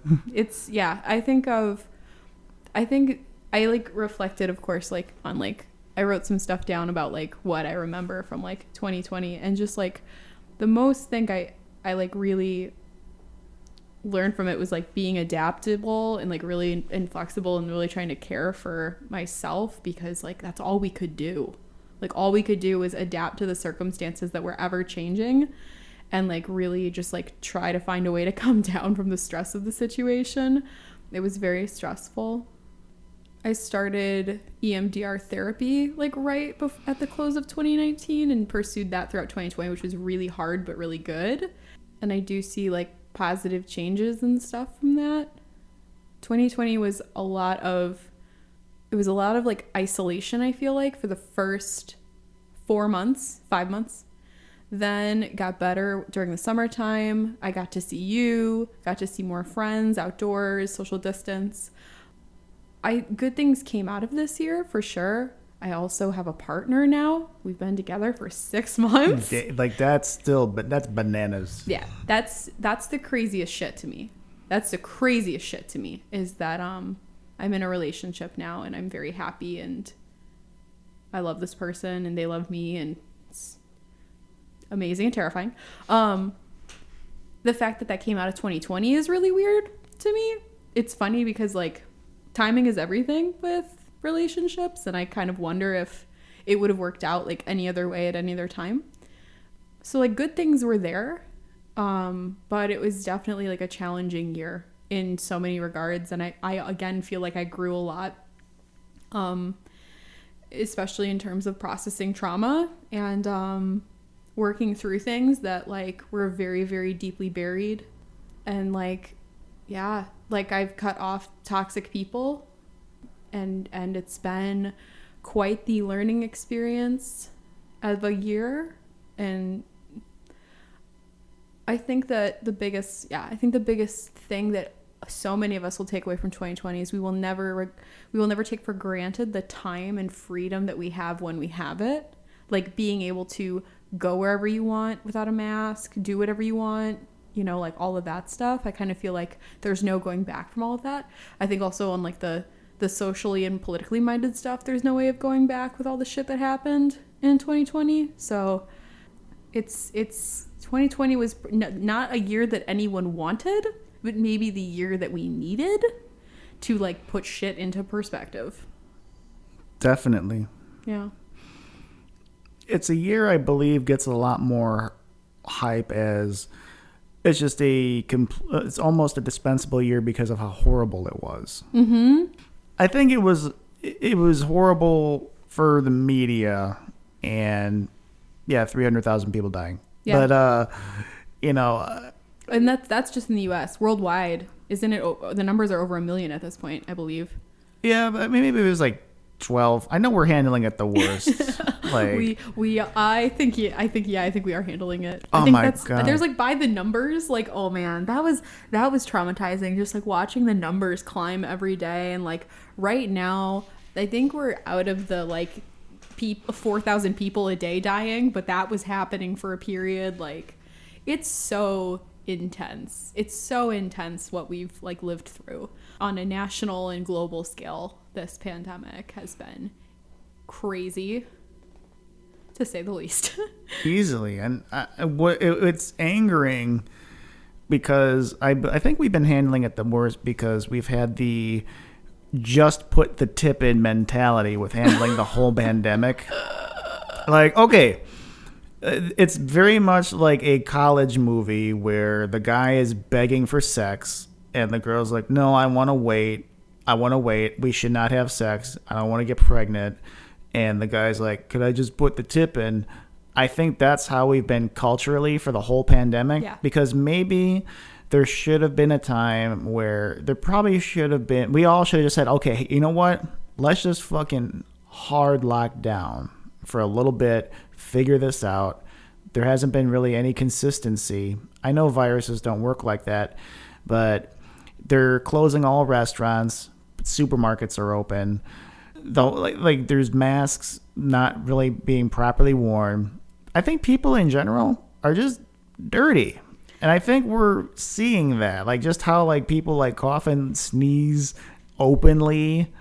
I think I like reflected, of course, like on like, I wrote some stuff down about like what I remember from like 2020, and just like the most thing I like really learned from it was like being adaptable and like really inflexible and really trying to care for myself, because like that's all we could do. Like all we could do was adapt to the circumstances that were ever changing, and like really just like try to find a way to come down from the stress of the situation. It was very stressful. I started EMDR therapy like right at the close of 2019 and pursued that throughout 2020, which was really hard but really good. And I do see like positive changes and stuff from that. 2020 was a lot of like isolation, I feel like, for the first 5 months. Then it got better during the summertime. I got to see you, got to see more friends, outdoors, social distance. Good things came out of this year for sure. I also have a partner now. We've been together for 6 months. Like that's bananas. Yeah, that's the craziest shit to me. That's the craziest shit to me, is that I'm in a relationship now and I'm very happy and I love this person and they love me, and it's amazing and terrifying. The fact that came out of 2020 is really weird to me. It's funny because like timing is everything with relationships, and I kind of wonder if it would have worked out like any other way at any other time. So like good things were there, but it was definitely like a challenging year in so many regards, and I again feel like I grew a lot, especially in terms of processing trauma and working through things that like were very, very deeply buried. And like, yeah, like I've cut off toxic people, and it's been quite the learning experience of a year. And I think that the biggest thing that so many of us will take away from 2020 is we will never take for granted the time and freedom that we have when we have it. Like being able to go wherever you want without a mask, do whatever you want, you know, like all of that stuff. I kind of feel like there's no going back from all of that. I think also on like the socially and politically minded stuff, there's no way of going back with all the shit that happened in 2020. So it's 2020 was not a year that anyone wanted, but maybe the year that we needed to like put shit into perspective. Definitely. Yeah. It's a year I believe gets a lot more hype as it's just it's almost a dispensable year because of how horrible it was. Mm-hmm. I think it was horrible for the media, and 300,000 people dying. Yeah. But and that's just in the U.S. Worldwide, isn't it? The numbers are over 1 million at this point, I believe. Yeah, but maybe it was like 12. I know we're handling it the worst. Like I think we are handling it. Oh my God. There's like by the numbers, like, oh man, that was traumatizing. Just like watching the numbers climb every day, and like right now, I think we're out of the like 4,000 people a day dying, but that was happening for a period. Like, it's so intense. It's so intense what we've like lived through on a national and global scale. This pandemic has been crazy, to say the least. Easily. And it's angering because I think we've been handling it the worst because we've had the just put the tip in mentality with handling the whole pandemic. Like, okay, it's very much like a college movie where the guy is begging for sex and the girl's like, no, I want to wait. I want to wait. We should not have sex. I don't want to get pregnant. And the guy's like, could I just put the tip in? I think that's how we've been culturally for the whole pandemic. Yeah. Because maybe there should have been a time where there probably should have been, we all should have just said, okay, you know what? Let's just fucking hard lock down for a little bit, figure this out. There hasn't been really any consistency. I know viruses don't work like that, but they're closing all restaurants. Supermarkets are open. Though, like there's masks not really being properly worn. I think people in general are just dirty. And I think we're seeing that. Like just how like people like cough and sneeze openly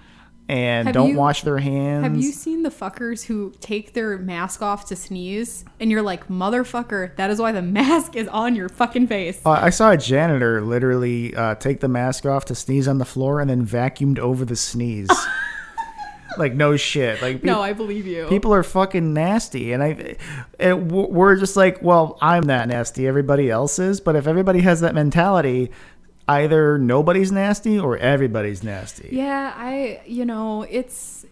and don't wash their hands. Have you seen the fuckers who take their mask off to sneeze? And you're like, motherfucker, that is why the mask is on your fucking face. I saw a janitor literally take the mask off to sneeze on the floor and then vacuumed over the sneeze. Like, no shit. Like, no, I believe you. People are fucking nasty. And we're just like, well, I'm not nasty. Everybody else is. But if everybody has that mentality, either nobody's nasty or everybody's nasty. Yeah, it's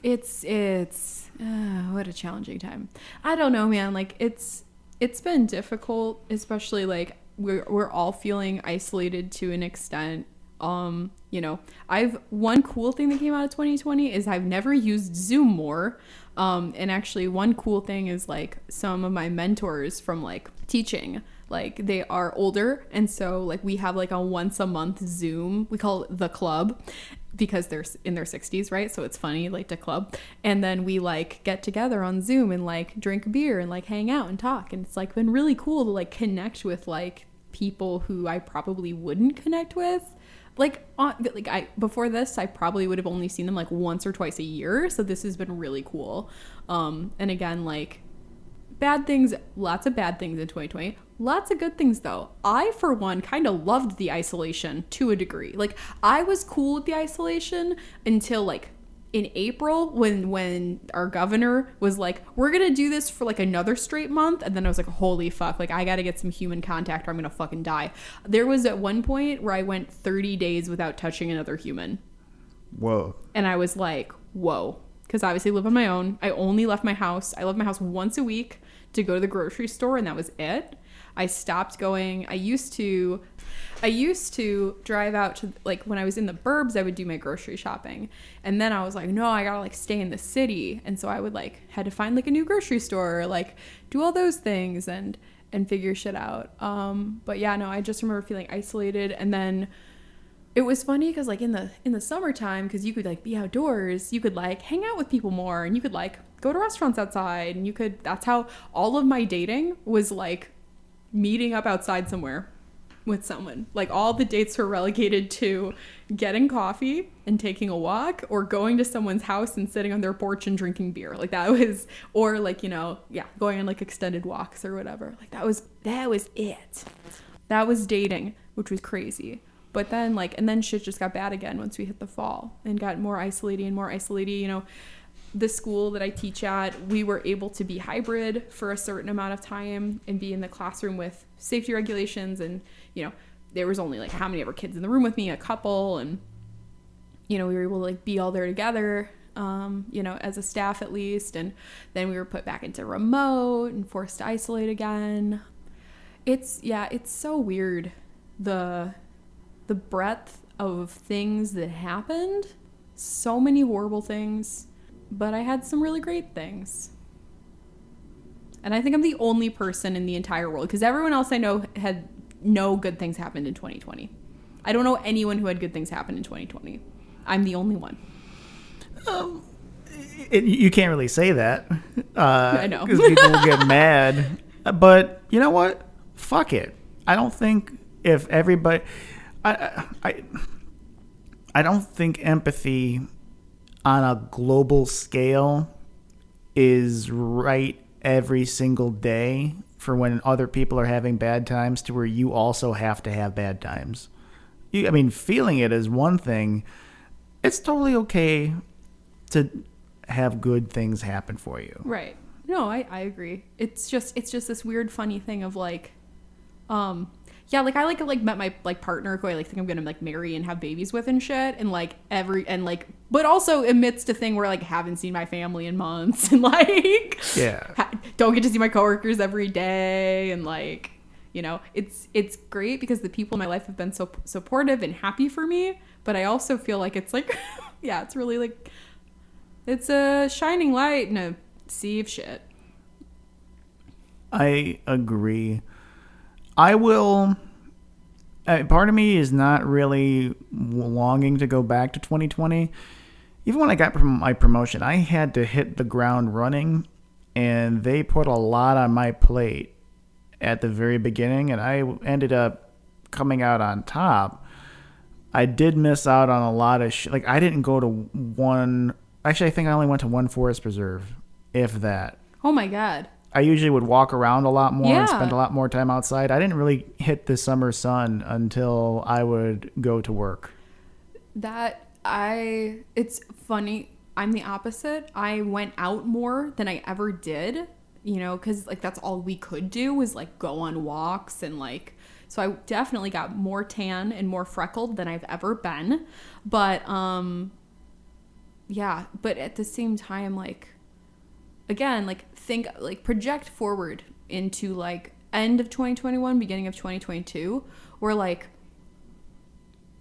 what a challenging time. I don't know, man. Like it's been difficult, especially like we're all feeling isolated to an extent. One cool thing that came out of 2020 is I've never used Zoom more. And actually one cool thing is like some of my mentors from like teaching, like they are older. And so like we have like a once a month Zoom, we call it the club because they're in their 60s, right? So it's funny like to club. And then we like get together on Zoom and like drink beer and like hang out and talk. And it's like been really cool to like connect with like people who I probably wouldn't connect with. Before this, I probably would have only seen them like once or twice a year. So this has been really cool. And again, like bad things, lots of bad things in 2020, lots of good things though. I, for one, kind of loved the isolation to a degree. Like I was cool with the isolation until like in April when our governor was like, we're going to do this for like another straight month. And then I was like, holy fuck, like I got to get some human contact or I'm going to fucking die. There was at one point where I went 30 days without touching another human. Whoa. And I was like, whoa. Because I obviously live on my own. I only left my house. I left my house once a week to go to the grocery store and that was it. I stopped going. I used to drive out to, like, when I was in the burbs, I would do my grocery shopping. And then I was like, no, I gotta, like, stay in the city. And so I would, like, had to find, like, a new grocery store, or, like, do all those things and figure shit out. But yeah, no, I just remember feeling isolated. And then it was funny because, like, in the summertime, because you could, like, be outdoors, you could, like, hang out with people more, and you could, like, go to restaurants outside, and that's how all of my dating was, like, meeting up outside somewhere with someone. Like all the dates were relegated to getting coffee and taking a walk or going to someone's house and sitting on their porch and drinking beer. Like that was, or like, going on like extended walks or whatever. Like that was it. That was dating, which was crazy. But then and then shit just got bad again once we hit the fall and got more isolating and more isolating. The school that I teach at, we were able to be hybrid for a certain amount of time and be in the classroom with safety regulations. And, there was only like how many ever kids in the room with me, a couple. And, we were able to like be all there together, as a staff at least. And then we were put back into remote and forced to isolate again. It's so weird. The breadth of things that happened, so many horrible things. But I had some really great things. And I think I'm the only person in the entire world, because everyone else I know had no good things happened in 2020. I don't know anyone who had good things happen in 2020. I'm the only one. You can't really say that. I know. Because people will get mad. But you know what? Fuck it. I don't think if everybody... I don't think empathy on a global scale is right every single day for when other people are having bad times to where you also have to have bad times. Feeling it is one thing. It's totally okay to have good things happen for you. Right. No, I agree. It's just this weird funny thing of like, yeah, like I like met my like partner who I like think I'm gonna like marry and have babies with and shit, and like but also amidst a thing where like haven't seen my family in months and like don't get to see my coworkers every day, and like, you know, it's great because the people in my life have been so supportive and happy for me, but I also feel like it's like yeah, it's really like it's a shining light in a sea of shit. I agree. I will. Part of me is not really longing to go back to 2020. Even when I got my promotion, I had to hit the ground running, and they put a lot on my plate at the very beginning, and I ended up coming out on top. I did miss out on a lot of like I didn't go to one. Actually, I think I only went to one forest preserve, if that. Oh my God. I usually would walk around a lot more and Yeah. spend a lot more time outside. I didn't really hit the summer sun until I would go to work. It's funny. I'm the opposite. I went out more than I ever did, you know, because like that's all we could do was like go on walks and like, so I definitely got more tan and more freckled than I've ever been. But yeah, but at the same time, like, again, like think like project forward into like end of 2021, beginning of 2022, where like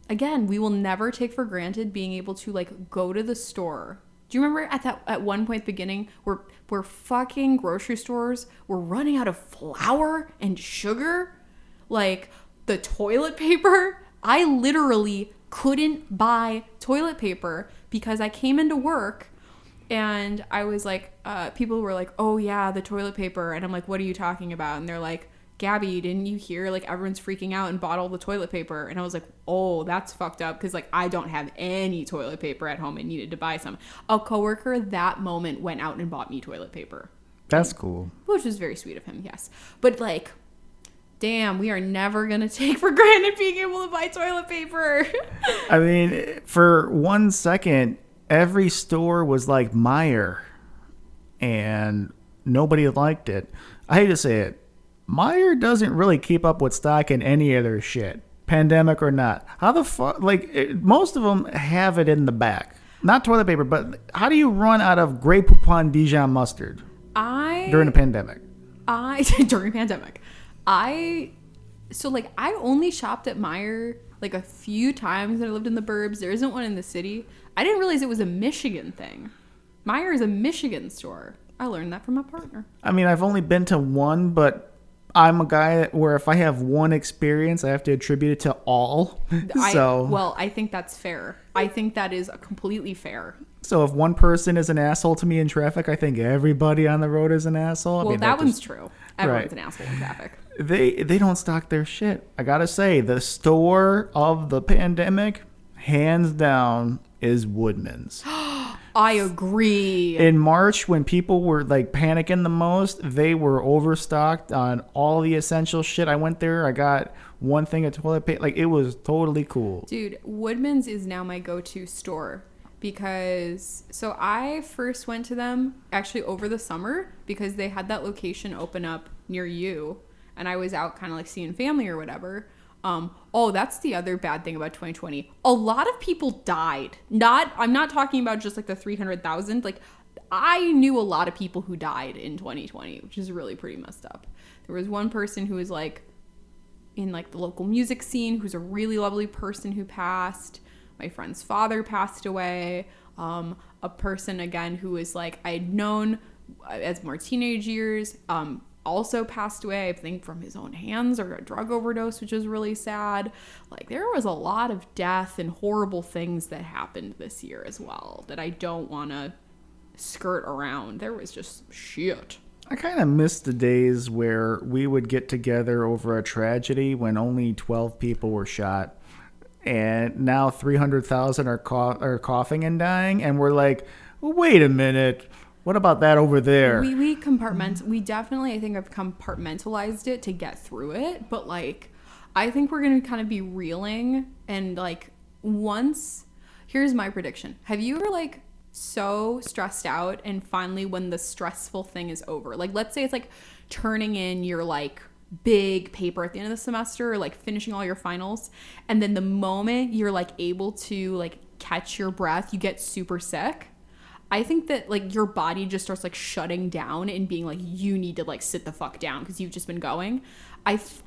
again, we will never take for granted being able to like go to the store. Do you remember at one point at the beginning where fucking grocery stores were running out of flour and sugar? Like the toilet paper, I literally couldn't buy toilet paper because I came into work and I was like, people were like, oh yeah, the toilet paper. And I'm like, what are you talking about? And they're like, Gabby, didn't you hear? Like everyone's freaking out and bought all the toilet paper. And I was like, oh, that's fucked up. Cause like I don't have any toilet paper at home and needed to buy some. A coworker that moment went out and bought me toilet paper. That's cool. Which was very sweet of him, yes. But like, damn, we are never going to take for granted being able to buy toilet paper. I mean, for 1 second, every store was like Meijer, and nobody liked it. I hate to say it. Meijer doesn't really keep up with stock in any other shit, pandemic or not. How the fuck? Like, most of them have it in the back. Not toilet paper, but how do you run out of Grey Poupon Dijon mustard during a pandemic? During a pandemic. I only shopped at Meijer like a few times when I lived in the burbs. There isn't one in the city. I didn't realize it was a Michigan thing. Meijer is a Michigan store. I learned that from my partner. I mean, I've only been to one, but I'm a guy where if I have one experience, I have to attribute it to all. I think that's fair. I think that is completely fair. So if one person is an asshole to me in traffic, I think everybody on the road is an asshole. Well, I mean, that one's true. Everyone's an asshole in traffic. They don't stock their shit. I gotta say, the store of the pandemic, hands down, is Woodman's. I agree. In March, when people were like panicking the most, they were overstocked on all the essential shit. I went there, I got one thing of toilet paper. Like, it was totally cool. Dude, Woodman's is now my go-to store because so I first went to them actually over the summer because they had that location open up near you, and I was out kind of like seeing family or whatever. That's the other bad thing about 2020. A lot of people died. I'm not talking about just like the 300,000. Like, I knew a lot of people who died in 2020, which is really pretty messed up. There was one person who was like in like the local music scene, who's a really lovely person who passed. My friend's father passed away. A person again who was like I had known as more teenage years. Also passed away, I think, from his own hands or a drug overdose, which is really sad. Like, there was a lot of death and horrible things that happened this year as well that I don't want to skirt around. There was just shit. I kind of miss the days where we would get together over a tragedy when only 12 people were shot. And now 300,000 are coughing and dying. And we're like, well, wait a minute. What about that over there? We definitely, I think, have compartmentalized it to get through it. But, like, I think we're going to kind of be reeling. And, like, here's my prediction. Have you ever, like, so stressed out and finally when the stressful thing is over, like, let's say it's, like, turning in your, like, big paper at the end of the semester, or like finishing all your finals, and then the moment you're like able to like catch your breath, you get super sick. I think that like your body just starts like shutting down and being like, you need to like sit the fuck down because you've just been going.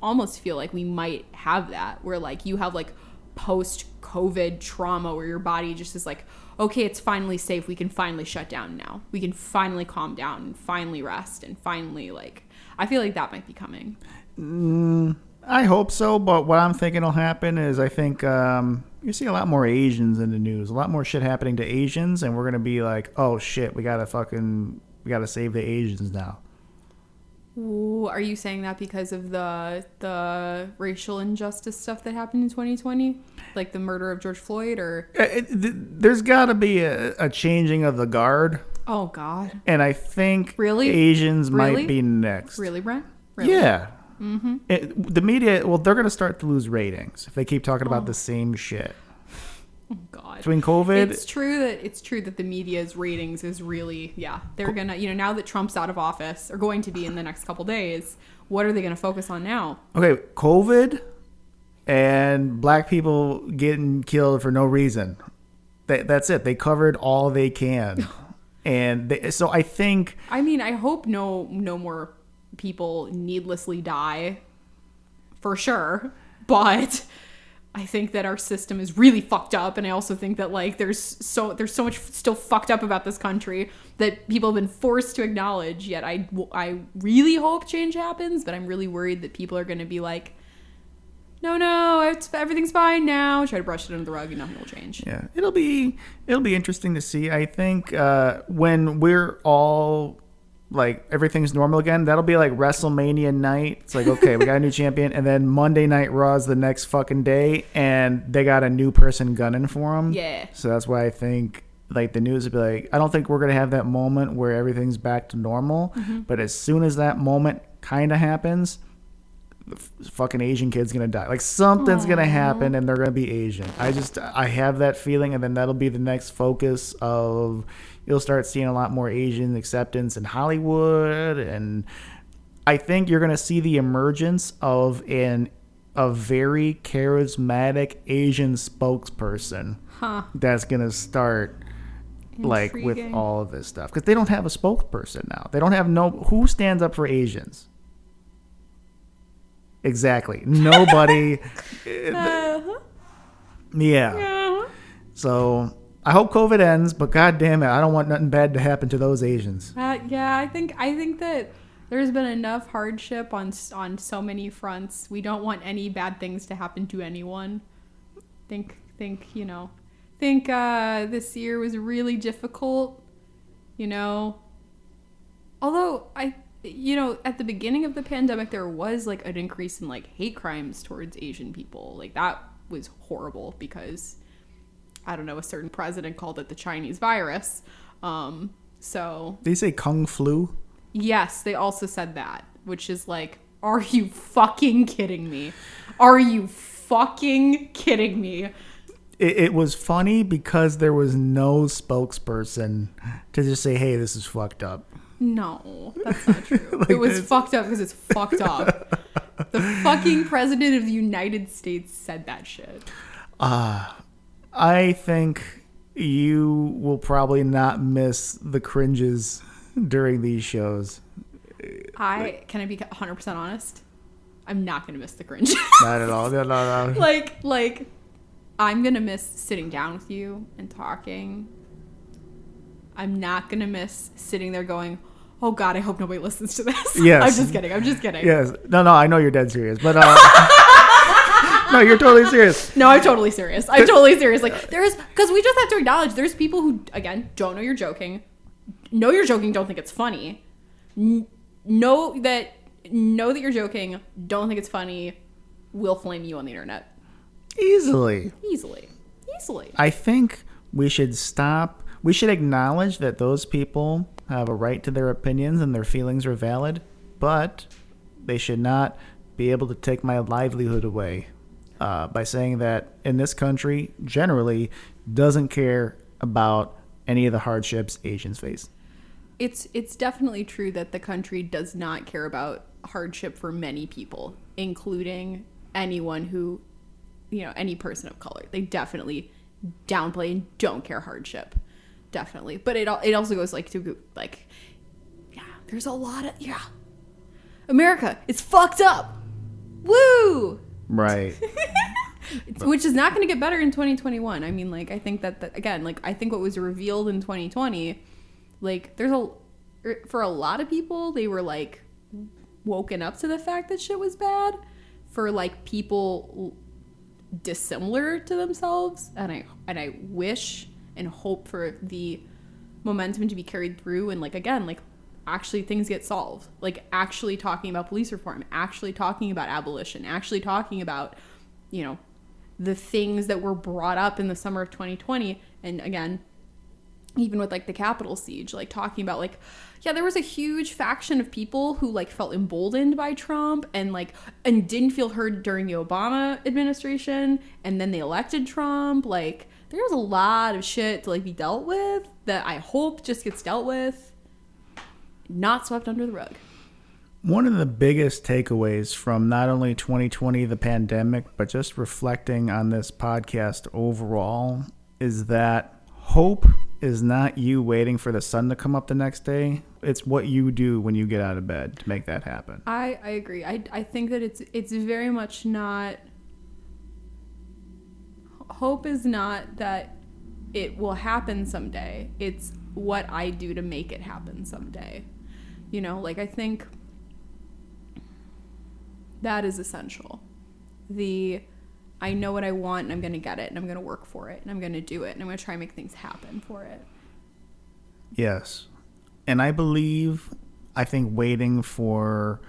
Almost feel like we might have that, where like you have like post-COVID trauma where your body just is like, okay, it's finally safe. We can finally shut down now. We can finally calm down and finally rest and finally like, I feel like that might be coming. I hope so, but what I'm thinking will happen is I think you see a lot more Asians in the news, a lot more shit happening to Asians, and we're going to be like, oh shit, we got to save the Asians now. Ooh, are you saying that because of the racial injustice stuff that happened in 2020? Like the murder of George Floyd, or? There's got to be a changing of the guard. Oh, God. And I think really? Asians might be next. Really, Brent? Really? Yeah. Mm-hmm. The media, well, they're going to start to lose ratings if they keep talking about the same shit. Oh, God. Between COVID, it's true that the media's ratings is really, they're gonna, now that Trump's out of office, or going to be in the next couple days, what are they gonna focus on now? Okay, COVID and black people getting killed for no reason. That's it. They covered all they can, and so I think. I mean, I hope no more people needlessly die, for sure, but I think that our system is really fucked up, and I also think that like there's so much still fucked up about this country that people have been forced to acknowledge. Yet I really hope change happens, but I'm really worried that people are going to be like, no, everything's fine now. Try to brush it under the rug, and nothing will change. Yeah, it'll be interesting to see. I think when we're all like everything's normal again, that'll be like WrestleMania night. It's like, okay, we got a new champion, and then Monday Night Raw is the next fucking day, and they got a new person gunning for them. Yeah. So that's why I think like the news would be like, I don't think we're gonna have that moment where everything's back to normal. Mm-hmm. But as soon as that moment kind of happens, the fucking Asian kid's gonna die. Like something's gonna happen, and they're gonna be Asian. I have that feeling, and then that'll be the next focus of. You'll start seeing a lot more Asian acceptance in Hollywood, and I think you're going to see the emergence of a very charismatic Asian spokesperson that's going to start like with all of this stuff, because they don't have a spokesperson now. They don't have who stands up for Asians. Exactly, nobody. Yeah. So. I hope COVID ends, but God damn it, I don't want nothing bad to happen to those Asians. I think that there's been enough hardship on so many fronts. We don't want any bad things to happen to anyone. Think this year was really difficult, Although at the beginning of the pandemic, there was like an increase in like hate crimes towards Asian people. Like that was horrible because I don't know, a certain president called it the Chinese virus. So they say Kung flu? Yes, they also said that, which is like, are you fucking kidding me? Are you fucking kidding me? It was funny because there was no spokesperson to just say, hey, this is fucked up. No, that's not true. Like it was fucked up because it's fucked up. The fucking president of the United States said that shit. I think you will probably not miss the cringes during these shows. Can I be 100% honest? I'm not going to miss the cringe. Not at all. No. Like, I'm going to miss sitting down with you and talking. I'm not going to miss sitting there going, oh God, I hope nobody listens to this. Yes. I'm just kidding. Yes. No, I know you're dead serious, but... No, you're totally serious. No, I'm totally serious. Like, because we just have to acknowledge there's people who, again, don't know you're joking. Know you're joking, don't think it's funny. Know that you're joking, don't think it's funny, will flame you on the internet. Easily. I think we should stop. We should acknowledge that those people have a right to their opinions and their feelings are valid, but they should not be able to take my livelihood away. By saying that in this country, generally, doesn't care about any of the hardships Asians face. It's definitely true that the country does not care about hardship for many people, including anyone who, any person of color. They definitely downplay and don't care hardship. Definitely. But it also goes there's a lot of, America, it's fucked up. Woo! Right. Which is not going to get better in 2021. I mean, I think that again, I think what was revealed in 2020, for a lot of people, they were woken up to the fact that shit was bad. For people dissimilar to themselves, and I wish and hope for the momentum to be carried through, and actually things get solved, actually talking about police reform, actually talking about abolition, actually talking about the things that were brought up in the summer of 2020. And again, even with the Capitol siege, talking about there was a huge faction of people who felt emboldened by Trump and didn't feel heard during the Obama administration, and then they elected Trump. There's a lot of shit to be dealt with that I hope just gets dealt with, not swept under the rug. One of the biggest takeaways from not only 2020, the pandemic, but just reflecting on this podcast overall, is that hope is not you waiting for the sun to come up the next day. It's what you do when you get out of bed to make that happen. I agree. I think that it's very much not... Hope is not that it will happen someday. It's what I do to make it happen someday. I think that is essential. I know what I want, and I'm going to get it, and I'm going to work for it, and I'm going to do it, and I'm going to try and make things happen for it. Yes. And I think waiting for...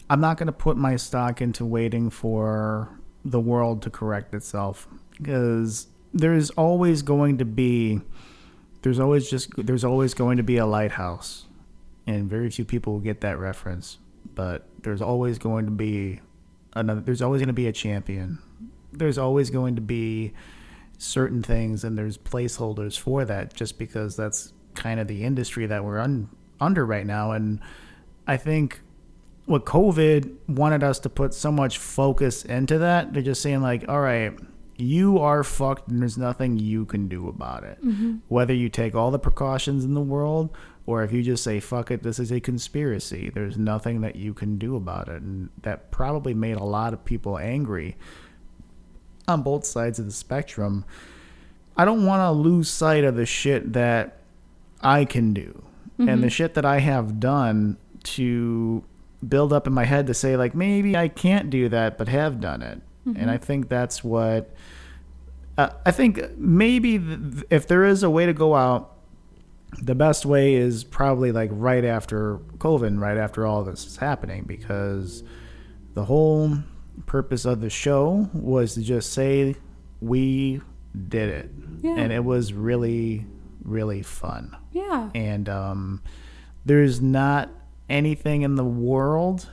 I'm not going to put my stock into waiting for the world to correct itself, because there's always going to be a lighthouse, and very few people will get that reference. But there's always going to be a champion. There's always going to be certain things, and there's placeholders for that, just because that's kind of the industry that we're under right now. And I think what COVID wanted us to put so much focus into that, they're just saying all right, you are fucked and there's nothing you can do about it. Mm-hmm. Whether you take all the precautions in the world, or if you just say, fuck it, this is a conspiracy, there's nothing that you can do about it. And that probably made a lot of people angry on both sides of the spectrum. I don't want to lose sight of the shit that I can do, mm-hmm. and the shit that I have done to build up in my head to say, maybe I can't do that, but have done it. Mm-hmm. And I think that's what... I think maybe if there is a way to go out, the best way is probably right after COVID, right after all this is happening, because the whole purpose of the show was to just say we did it. Yeah. And it was really, really fun. Yeah. And there's not anything in the world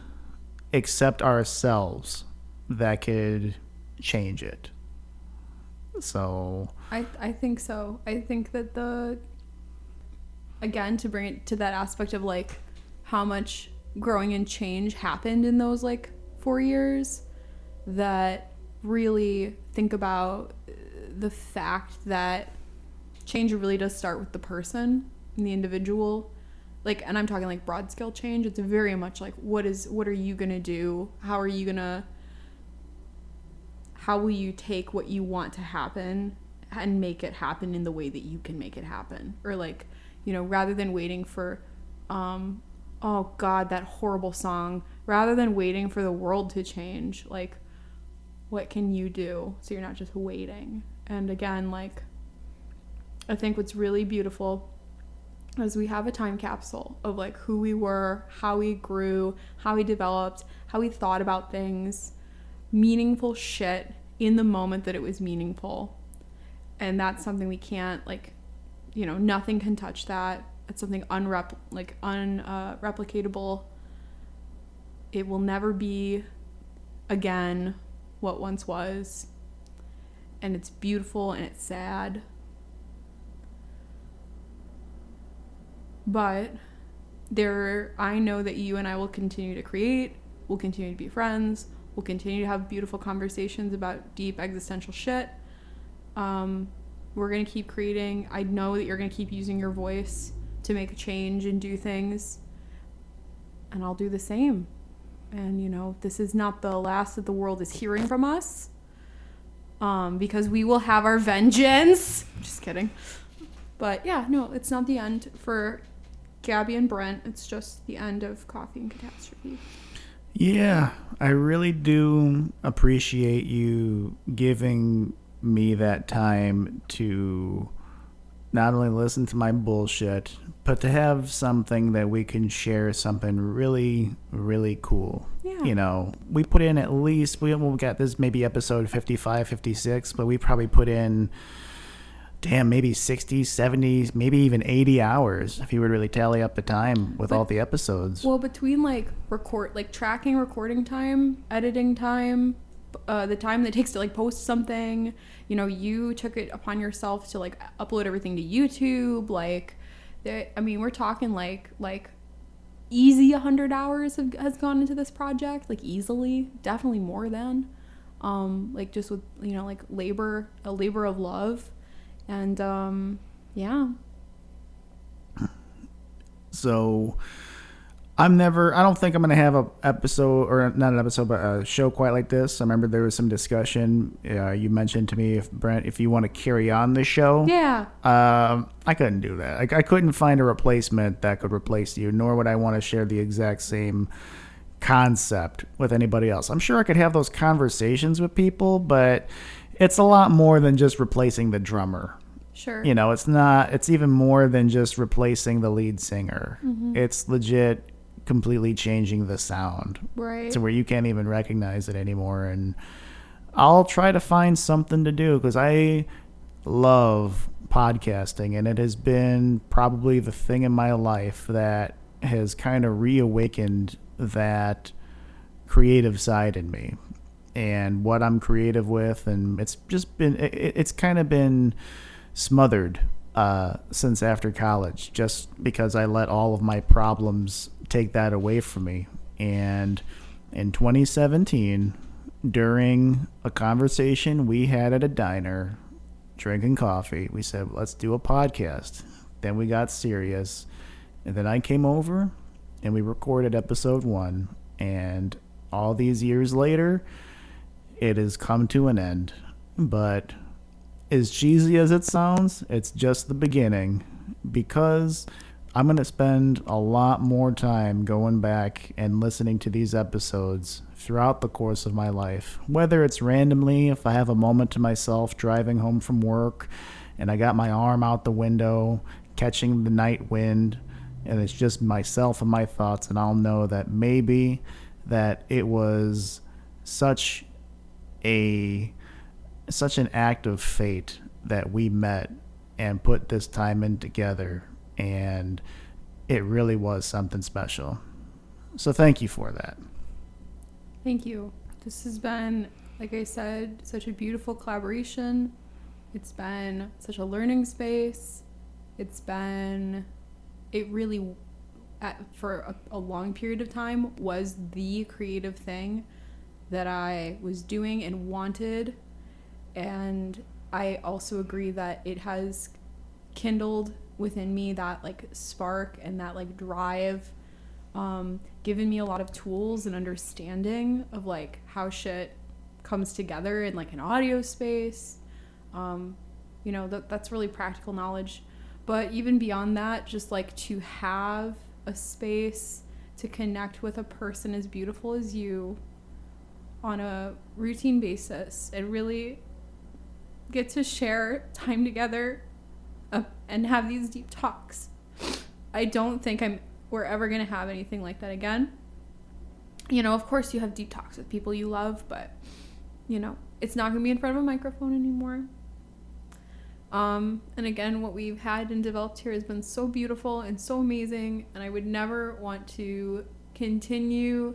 except ourselves that could change it. So I think so. I think that again, to bring it to that aspect of how much growing and change happened in those 4 years, that really think about the fact that change really does start with the person and the individual. And I'm talking broad scale change. It's very much what are you gonna do? How will you take what you want to happen and make it happen in the way that you can make it happen? Or rather than waiting for, oh God, that horrible song, rather than waiting for the world to change, what can you do so you're not just waiting? And again, I think what's really beautiful is we have a time capsule of who we were, how we grew, how we developed, how we thought about things, meaningful shit in the moment that it was meaningful. And that's something we can't nothing can touch that. It's something unreplicatable. It will never be again what once was. And it's beautiful and it's sad. But I know that you and I will continue to create We'll continue to be friends. We'll continue to have beautiful conversations about deep existential shit. We're going to keep creating. I know that you're going to keep using your voice to make a change and do things. And I'll do the same. And, you know, this is not the last that the world is hearing from us. Because we will have our vengeance. Just kidding. But yeah, no, it's not the end for Gabi and Brent. It's just the end of Coffee and Catastrophe. Yeah, I really do appreciate you giving me that time to not only listen to my bullshit, but to have something that we can share, something really, really cool. Yeah. You know, we put in at least, we got this maybe episode 55, 56, but we probably put in, maybe 60, 70, maybe even 80 hours if you would really tally up the time with all the episodes. Well, between tracking recording time, editing time, the time that it takes to post something, you know, you took it upon yourself to upload everything to YouTube. We're talking easy 100 hours has gone into this project, easily, definitely more than, just with, labor of love. And yeah. So I don't think I'm going to have a episode, or not an episode, but a show quite like this. I remember there was some discussion. You mentioned to me, Brent, if you want to carry on the show. Yeah. I couldn't do that. I couldn't find a replacement that could replace you, nor would I want to share the exact same concept with anybody else. I'm sure I could have those conversations with people, but it's a lot more than just replacing the drummer. Sure. You know, it's even more than just replacing the lead singer. Mm-hmm. It's legit completely changing the sound. Right. To where you can't even recognize it anymore. And I'll try to find something to do because I love podcasting, and it has been probably the thing in my life that has kind of reawakened that creative side in me and what I'm creative with. And it's just been, it's kind of been smothered since after college, just because I let all of my problems take that away from me. And in 2017, during a conversation we had at a diner drinking coffee, we said, let's do a podcast. Then we got serious, and then I came over and we recorded episode 1, and all these years later it has come to an end. But as cheesy as it sounds, it's just the beginning, because I'm going to spend a lot more time going back and listening to these episodes throughout the course of my life. Whether it's randomly, if I have a moment to myself driving home from work and I got my arm out the window catching the night wind, and it's just myself and my thoughts, and I'll know that maybe that it was such an act of fate that we met and put this time in together, and it really was something special. So thank you for that. Thank you. This has been, like I said, such a beautiful collaboration. It's been such a learning space. It really, for a long period of time, was the creative thing that I was doing and wanted. And I also agree that it has kindled within me that spark and that drive, given me a lot of tools and understanding of how shit comes together in an audio space. That's really practical knowledge. But even beyond that, just to have a space to connect with a person as beautiful as you on a routine basis and really get to share time together and have these deep talks. I don't think we're ever going to have anything like that again. Of course you have deep talks with people you love, but it's not going to be in front of a microphone anymore. And again, what we've had and developed here has been so beautiful and so amazing, and I would never want to continue,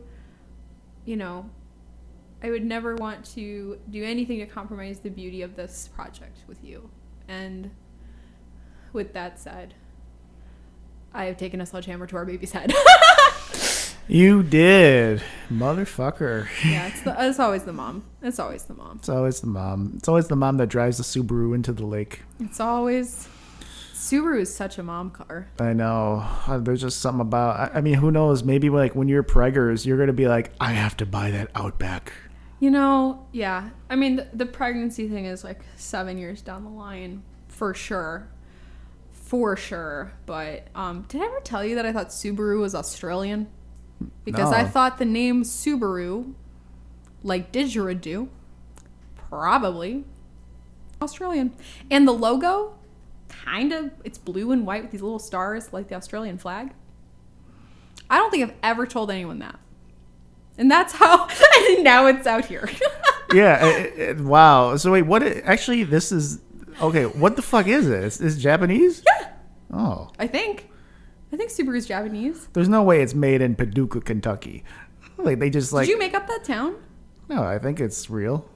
I would never want to do anything to compromise the beauty of this project with you. And with that said, I have taken a sledgehammer to our baby's head. You did, motherfucker. Yeah, it's always the mom. It's always the mom. It's always the mom. It's always the mom that drives the Subaru into the lake. It's always... Subaru is such a mom car. I know. There's just something about... I mean, who knows? Maybe like when you're preggers, you're going to be like, I have to buy that Outback. You know, yeah. I mean, the pregnancy thing is like 7 years down the line, for sure. For sure. But did I ever tell you that I thought Subaru was Australian? Because No. I thought the name Subaru, like didgeridoo, probably Australian. And the logo, kind of, it's blue and white with these little stars like the Australian flag. I don't think I've ever told anyone that. And that's how, and now it's out here. Yeah. Wow. So wait, actually, this is... Okay, what the fuck is this? Is it Japanese? Yeah. Oh. I think Subaru's Japanese. There's no way it's made in Paducah, Kentucky. Like, they just like... Did you make up that town? No, I think it's real.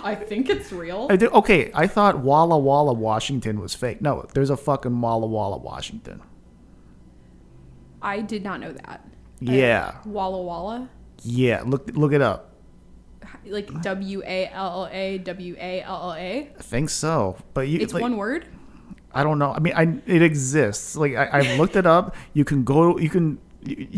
I think it's real. I do. Okay, I thought Walla Walla, Washington was fake. No, there's a fucking Walla Walla, Washington. I did not know that. Yeah. Walla Walla? Yeah, look it up. Like WALLA, WALLA? I think so. But It's one word? I don't know. I mean, it exists. Like, I've looked it up. You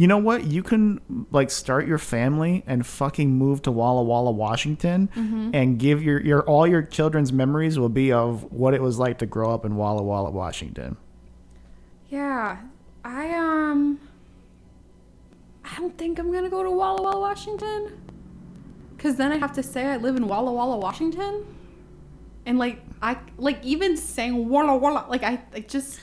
know what? You can like start your family and fucking move to Walla Walla, Washington, and give your all your children's memories will be of what it was like to grow up in Walla Walla, Washington. Yeah. I don't think I'm gonna go to Walla Walla, Washington. Cause then I have to say I live in Walla Walla, Washington. And even saying Walla Walla, just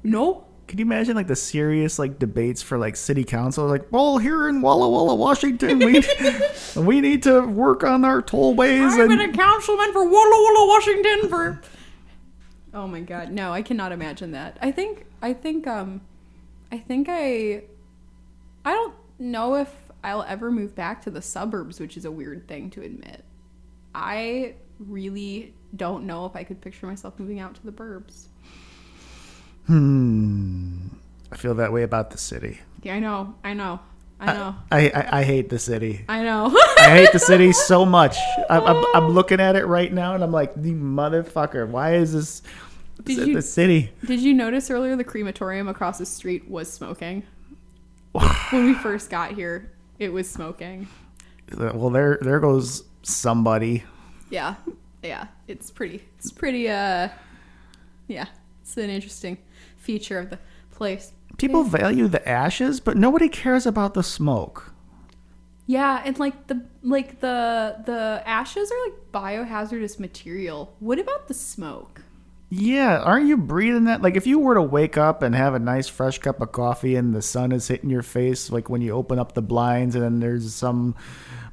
no. Could you imagine like the serious like debates for like city council? Like, well, here in Walla Walla, Washington, we need to work on our tollways. I've been a councilman for Walla Walla, Washington for... Oh my God. No, I cannot imagine that. I don't know if I'll ever move back to the suburbs, which is a weird thing to admit. I really don't know if I could picture myself moving out to the burbs. I feel that way about the city. Yeah, I know. I hate the city. I know. I hate the city so much. I'm looking at it right now and I'm like, the motherfucker, why is this the city? Did you notice earlier the crematorium across the street was smoking? When we first got here, it was smoking. Well, there goes somebody. Yeah. It's pretty, yeah. It's an interesting feature of the place. People value the ashes, but nobody cares about the smoke. Yeah, and the ashes are like biohazardous material. What about the smoke? Yeah, aren't you breathing that? Like, if you were to wake up and have a nice fresh cup of coffee and the sun is hitting your face, like when you open up the blinds and then there's some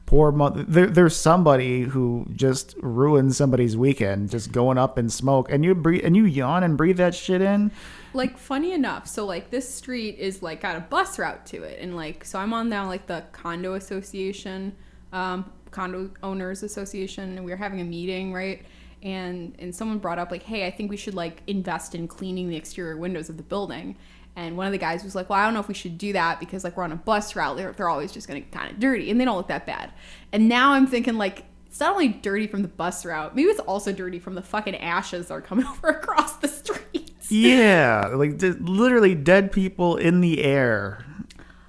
poor there's somebody who just ruined somebody's weekend just going up in smoke, and you breathe and you yawn and breathe that shit in. Like, funny enough, so like this street is like got a bus route to it, and like so I'm on now like the condo association, condo owners association, and we were having a meeting, right? And someone brought up like, hey, I think we should like invest in cleaning the exterior windows of the building. And one of the guys was like, well, I don't know if we should do that because like we're on a bus route. They're always just going to get kind of dirty and they don't look that bad. And now I'm thinking like, it's not only dirty from the bus route, maybe it's also dirty from the fucking ashes that are coming over across the streets. Yeah, like literally dead people in the air.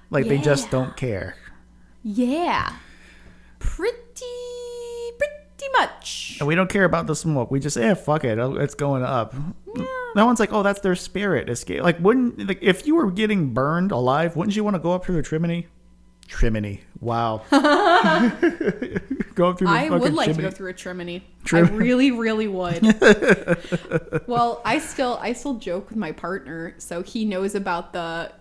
Like they just don't care. Yeah. Pretty much. And we don't care about the smoke. We just say, fuck it, it's going up. Yeah. No one's like, oh, that's their spirit escape. Like, if you were getting burned alive, wouldn't you want to go up through the chimney? Wow. Go up through the I would like chimney. to go through a chimney. I really, really would. Well, I still joke with my partner, so he knows about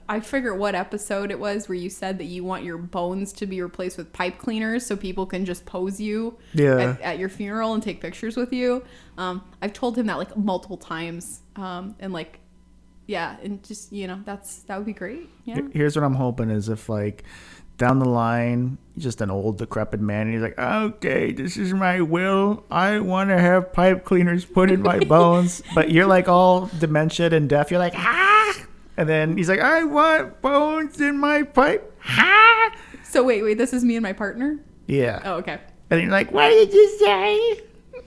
I forget what episode it was where you said that you want your bones to be replaced with pipe cleaners so people can just pose you at your funeral and take pictures with you. I've told him that like multiple times, and like, yeah, and just, that would be great. Yeah. Here's what I'm hoping is if like down the line, just an old decrepit man, and he's like, okay, this is my will. I want to have pipe cleaners put in my bones. But you're like all dementia and deaf. You're like, And then he's like, I want bones in my pipe. Ha! So wait, this is me and my partner? Yeah. Oh, okay. And he's like, what did you say?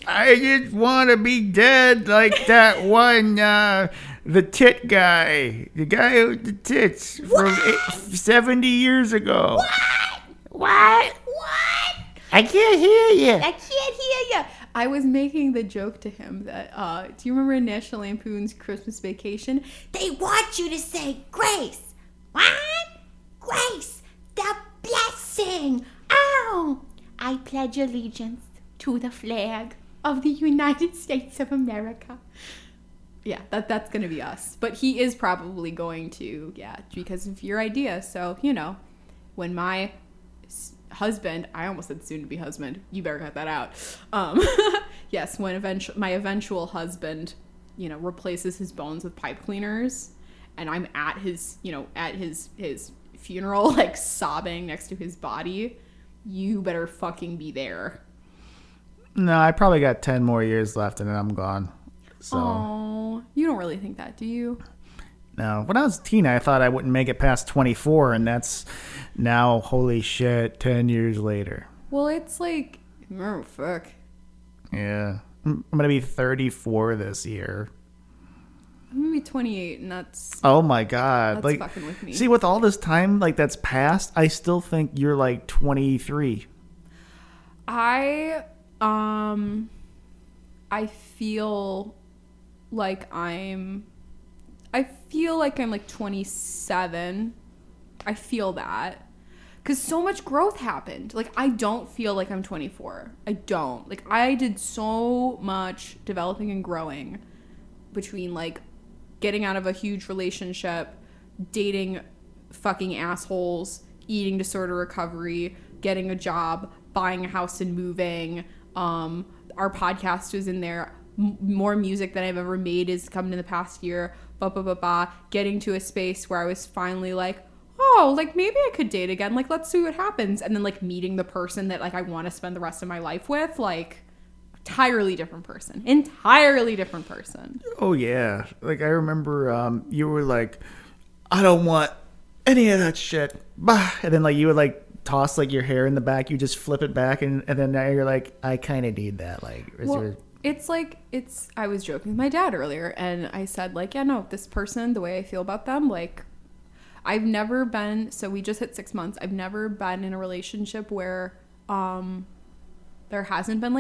I just want to be dead like that one, the tit guy. The guy with the tits from 70 years ago. What? I can't hear you. I was making the joke to him that, do you remember in National Lampoon's Christmas Vacation? They want you to say grace. What? Grace, the blessing. Oh, I pledge allegiance to the flag of the United States of America. Yeah, that's going to be us. But he is probably going to, because of your idea. So, when my husband, I almost said soon to be husband, you better cut that out. Yes, when my eventual husband, replaces his bones with pipe cleaners, and I'm at his funeral, like sobbing next to his body, you better fucking be there. No, I probably got 10 more years left and then I'm gone. So. Oh, you don't really think that, do you? No, when I was a teen, I thought I wouldn't make it past 24, and that's now, holy shit, 10 years later. Well, it's like, oh, fuck. Yeah. I'm going to be 34 this year. I'm going to be 28, and that's... Oh, my God. That's fucking with me. See, with all this time, that's passed, I still think you're, 23. I feel like I'm 27. I feel that. Because so much growth happened. I don't feel like I'm 24. I don't. I did so much developing and growing between, getting out of a huge relationship, dating fucking assholes, eating disorder recovery, getting a job, buying a house and moving. Our podcast was in there. More music than I've ever made has come in the past year. Getting to a space where I was finally maybe I could date again. Let's see what happens. And then meeting the person that I want to spend the rest of my life with. Entirely different person. Oh, yeah. I remember you were like, I don't want any of that shit. Bah. And then you would toss your hair in the back. You just flip it back. And then now you're like, I kind of need that. It's I was joking with my dad earlier, and I said, this person, the way I feel about them, I've never been, so we just hit 6 months. I've never been in a relationship where there hasn't been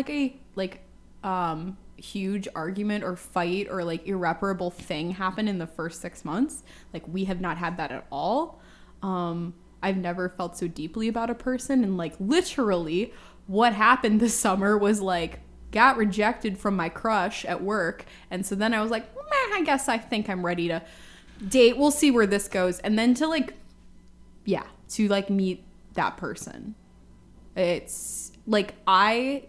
a huge argument or fight or irreparable thing happen in the first 6 months. We have not had that at all. I've never felt so deeply about a person, and literally what happened this summer was got rejected from my crush at work, and so then I was I guess I think I'm ready to date. We'll see where this goes. And then to meet that person, it's I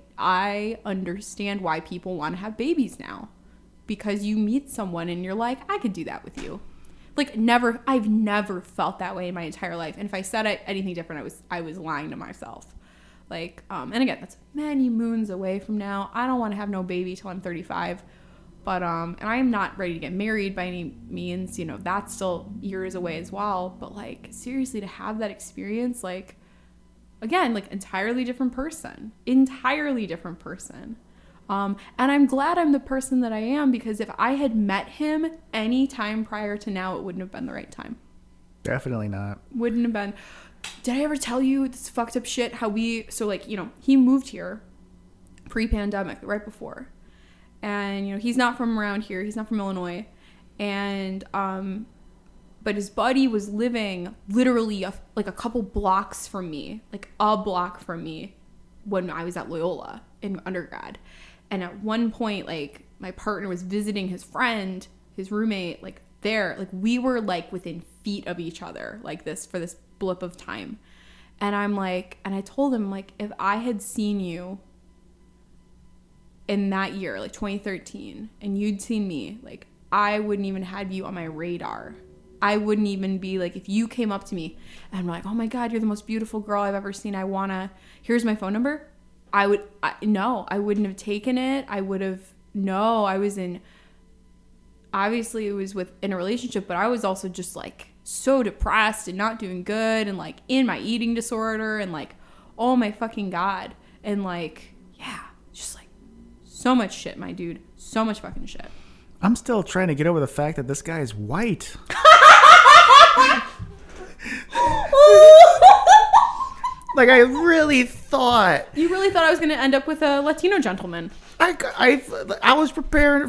understand why people want to have babies now, because you meet someone and you're I could do that with you. I've never felt that way in my entire life, and if I said anything different, I was lying to myself. And again, that's many moons away from now. I don't want to have no baby till I'm 35. But, and I am not ready to get married by any means. That's still years away as well. But, seriously, to have that experience, again, entirely different person. Entirely different person. And I'm glad I'm the person that I am, because if I had met him any time prior to now, it wouldn't have been the right time. Definitely not. Wouldn't have been. Did I ever tell you this fucked up shit? How he moved here pre-pandemic, right before. And, he's not from around here. He's not from Illinois. And, but his buddy was living literally a couple blocks from me, a block from me when I was at Loyola in undergrad. And at one point, my partner was visiting his friend, his roommate, there. We were, within feet of each other, for this blip of time. And I'm and I told him, if I had seen you in that year, 2013, and you'd seen me, I wouldn't even have you on my radar. I wouldn't even be if you came up to me and I'm oh my God, you're the most beautiful girl I've ever seen. Here's my phone number. I wouldn't have taken it. I was in obviously it was in a relationship, but I was also just like so depressed and not doing good and like in my eating disorder and like, oh my fucking God. And like, yeah, just like so much shit, my dude. So much fucking shit. I'm still trying to get over the fact that this guy is white. Like, I really thought. You really thought I was going to end up with a Latino gentleman. I was preparing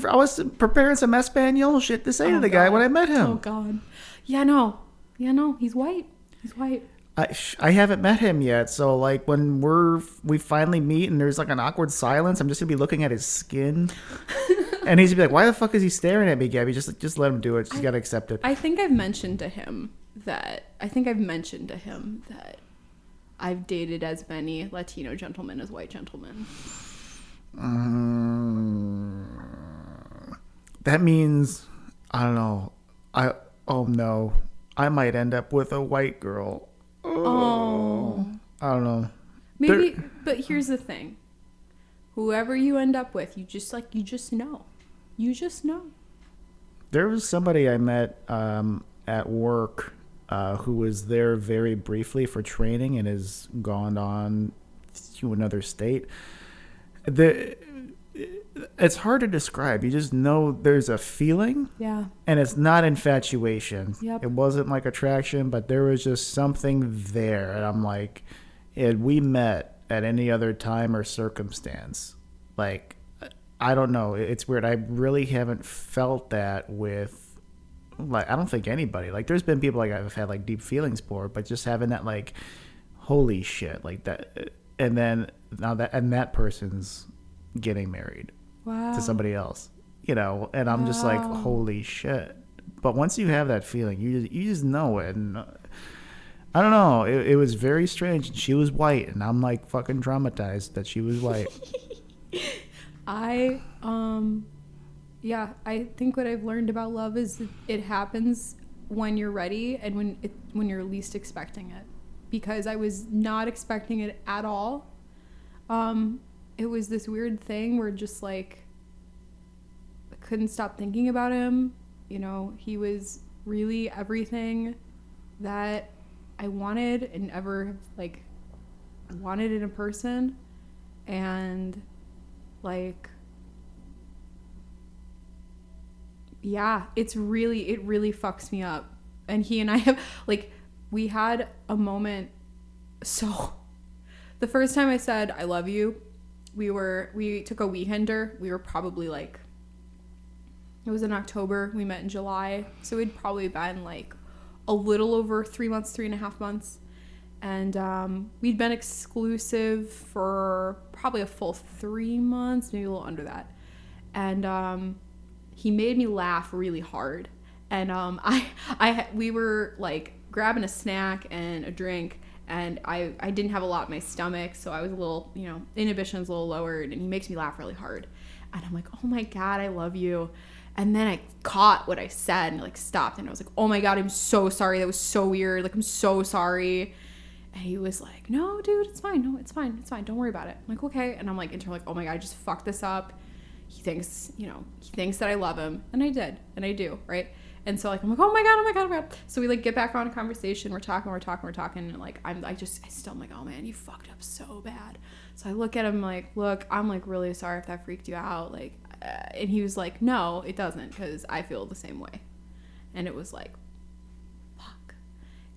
some Espanol shit to say to the guy when I met him. Oh, God. Yeah, no. He's white. I haven't met him yet, so like when we finally meet and there's like an awkward silence, I'm just gonna be looking at his skin, and he's gonna be like, "Why the fuck is he staring at me, Gabby? Just let him do it. Just gotta accept it." I think I've mentioned to him that I've dated as many Latino gentlemen as white gentlemen. That means I don't know. Oh no, I might end up with a white girl. Oh. I don't know. Maybe, but here's the thing. Whoever you end up with, you just know. You just know. There was somebody I met at work who was there very briefly for training and has gone on to another state. It's hard to describe. You just know there's a feeling. Yeah. And it's not infatuation. Yep. It wasn't like attraction, but there was just something there. And I'm like, had we met at any other time or circumstance, like, I don't know. It's weird. I really haven't felt that with, like, I don't think anybody. Like, there's been people like I've had like deep feelings for, but just having that like, holy shit, like that. And then now that person's getting married. Wow. To somebody else, and I'm just like, holy shit. But once you have that feeling, you just know it. And I don't know, it was very strange. She was white, and I'm like fucking traumatized that she was white. I think what I've learned about love is that it happens when you're ready and when you're least expecting it, because I was not expecting it at all. It was this weird thing where just like I couldn't stop thinking about him. He was really everything that I wanted and ever like wanted in a person. And like, yeah, it really fucks me up. And he and I have like, we had a moment. So the first time I said I love you, we took a weekender. We were probably like, it was in October. We met in July. So we'd probably been like a little over 3.5 months. And we'd been exclusive for probably a full 3 months, maybe a little under that. And he made me laugh really hard. And we were like grabbing a snack and a drink. And I didn't have a lot in my stomach, so I was a little, inhibition's a little lowered, and he makes me laugh really hard. And I'm like, oh my God, I love you. And then I caught what I said and like stopped, and I was like, oh my God, I'm so sorry. That was so weird. Like, I'm so sorry. And he was like, no, dude, it's fine. No, it's fine. It's fine. Don't worry about it. I'm like, okay. And I'm like, internally, like, oh my God, I just fucked this up. He thinks that I love him. And I did. And I do. Right. And so like, I'm like, oh my God. So we like get back on a conversation. We're talking. And like, I'm like, oh man, you fucked up so bad. So I look at him like, look, I'm like really sorry if that freaked you out. Like, and he was like, no, it doesn't. 'Cause I feel the same way. And it was like, fuck.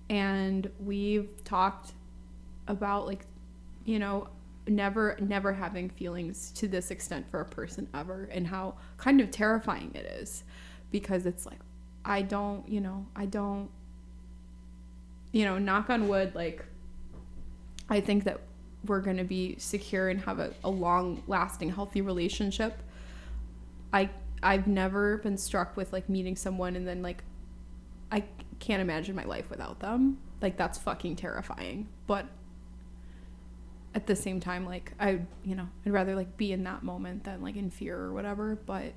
And we've talked about like, never having feelings to this extent for a person ever, and how kind of terrifying it is, because it's like, I don't, knock on wood, like, I think that we're going to be secure and have a long lasting, healthy relationship. I've never been struck with like meeting someone and then like, I can't imagine my life without them. Like, that's fucking terrifying. But at the same time, like, I'd rather like be in that moment than like in fear or whatever, but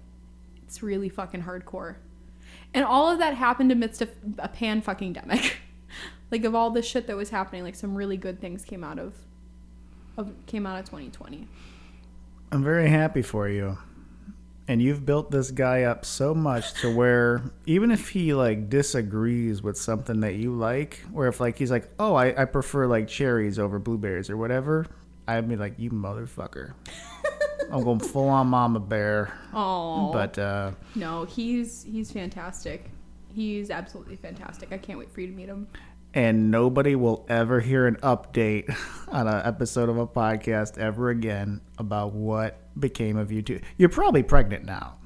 it's really fucking hardcore. And all of that happened amidst a pan-fucking-demic. Like, of all the shit that was happening, like, some really good things came out of 2020. I'm very happy for you. And you've built this guy up so much to where even if he like disagrees with something that you like, or if like he's like, oh, I prefer like cherries over blueberries or whatever, I'd be like, you motherfucker. I'm going full on mama bear. Oh, But no, he's fantastic. He's absolutely fantastic. I can't wait for you to meet him. and nobody will ever hear an update on an episode of a podcast ever again about what became of you two. You're probably pregnant now.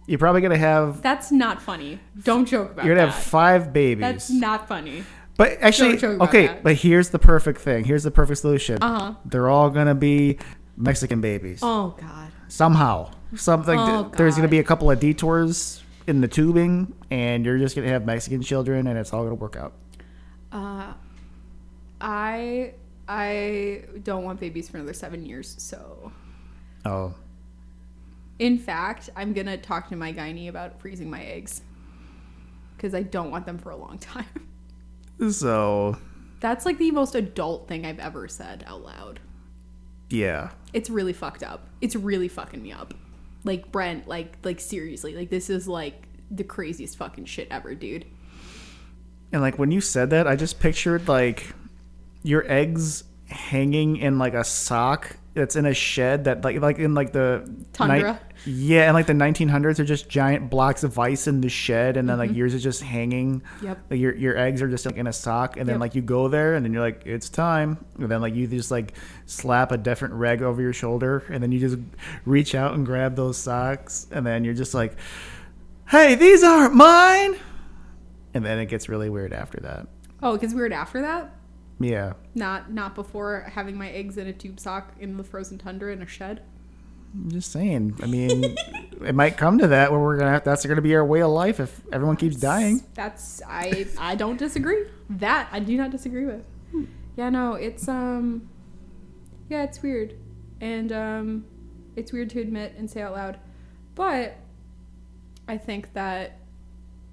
You're probably gonna have. That's not funny. Don't joke about that. You're gonna have 5 babies. That's not funny. But actually, Don't joke about okay. that. But here's the perfect thing. Here's the perfect solution. Uh-huh. They're all gonna be Mexican babies. Oh God. Somehow, something. Oh, There's gonna God. be a couple of detours in the tubing, and you're just gonna have Mexican children, and it's all gonna work out. I don't want babies for another 7 years. So, Oh, in fact, I'm gonna talk to my gynae about freezing my eggs because I don't want them for a long time. so That's like the most adult thing I've ever said out loud. yeah. It's really fucked up. It's really fucking me up. Like Brent, like seriously, like this is like the craziest fucking shit ever, dude. And like when you said that, I just pictured like your eggs hanging in like a sock that's in a shed that like in like the Tundra. Yeah, and like the 1900s are just giant blocks of ice in the shed, and then like yours is just hanging. Yep. Like your eggs are just like in a sock, and then Yep. like you go there, and then you're like, it's time, and then like you just like slap a different reg over your shoulder, and then you just reach out and grab those socks, and then you're just like, hey, these aren't mine, and then it gets really weird after that. Oh, it gets weird after that? Yeah. Not before having my eggs in a tube sock in the frozen tundra in a shed. I'm just saying. I mean, it might come to that where we're gonna that's gonna be our way of life if everyone keeps dying. That's I don't disagree. That I do not disagree with. Yeah, no, it's yeah, it's weird. And it's weird to admit and say out loud. But I think that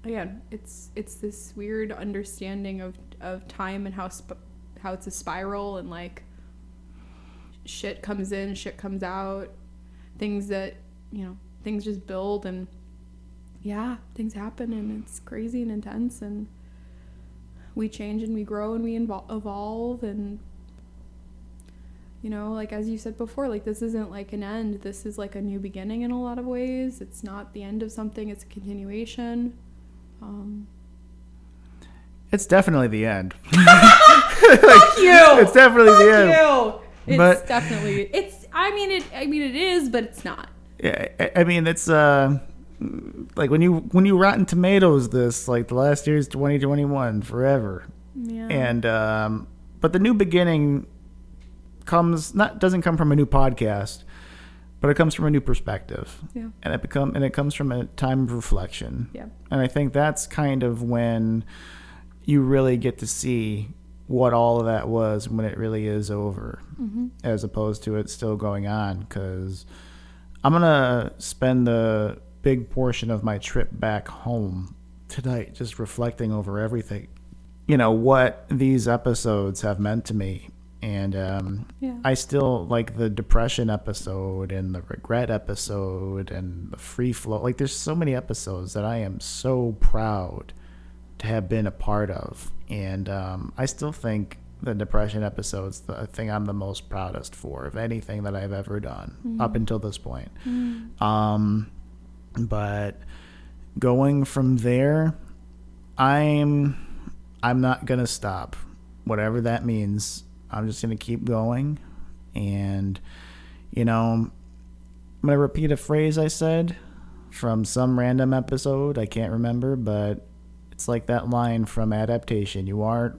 again, it's this weird understanding of time and how it's a spiral, and like shit comes in, shit comes out. Things that, things just build, and yeah, things happen, and it's crazy and intense, and we change and we grow and we evolve, and like as you said before, like this isn't like an end, this is like a new beginning in a lot of ways. It's not the end of something, it's a continuation. It's definitely the end. Fuck you! It's definitely the end. You! It's But- definitely I mean it is, but it's not. Yeah, I mean it's like when you Rotten Tomatoes this, like the last year's 2021 forever. Yeah. And but the new beginning doesn't come from a new podcast, but it comes from a new perspective. Yeah. And it comes from a time of reflection. Yeah. And I think that's kind of when you really get to see what all of that was when it really is over, as opposed to it still going on. Because I'm gonna spend the big portion of my trip back home tonight just reflecting over everything, what these episodes have meant to me. And Yeah. I still like the depression episode and the regret episode and the free flow. Like there's so many episodes that I am so proud to have been a part of. And I still think the depression episode's the thing I'm the most proudest for of anything that I've ever done up until this point. But going from there, I'm not gonna stop, whatever that means. I'm just gonna keep going, and I'm gonna repeat a phrase I said from some random episode. I can't remember, but it's like that line from Adaptation. You are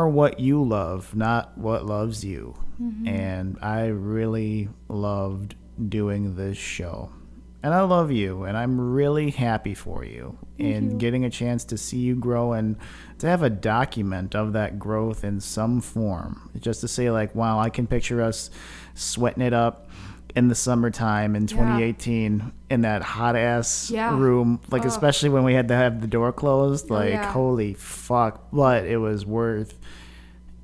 what you love, not what loves you. And I really loved doing this show. And I love you, and I'm really happy for you. And getting a chance to see you grow and to have a document of that growth in some form. Just to say like, wow, I can picture us sweating it up in the summertime in 2018 in that hot ass room, like especially when we had to have the door closed, like holy fuck. But it was worth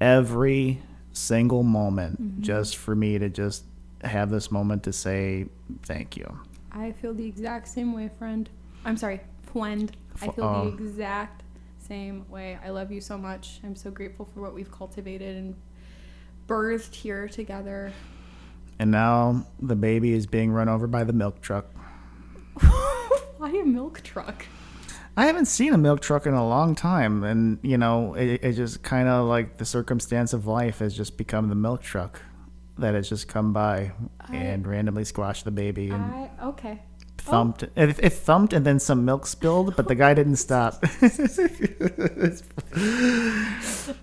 every single moment just for me to just have this moment to say thank you. I feel the exact same way, friend. I'm sorry, friend. I feel the exact same way. I love you so much. I'm so grateful for what we've cultivated and birthed here together. And now the baby is being run over by the milk truck. Why a milk truck? I haven't seen a milk truck in a long time. And, you know, it just kind of like the circumstance of life has just become the milk truck that has just come by and randomly squashed the baby and okay. thumped. It thumped and then some milk spilled, but the guy didn't stop. Okay.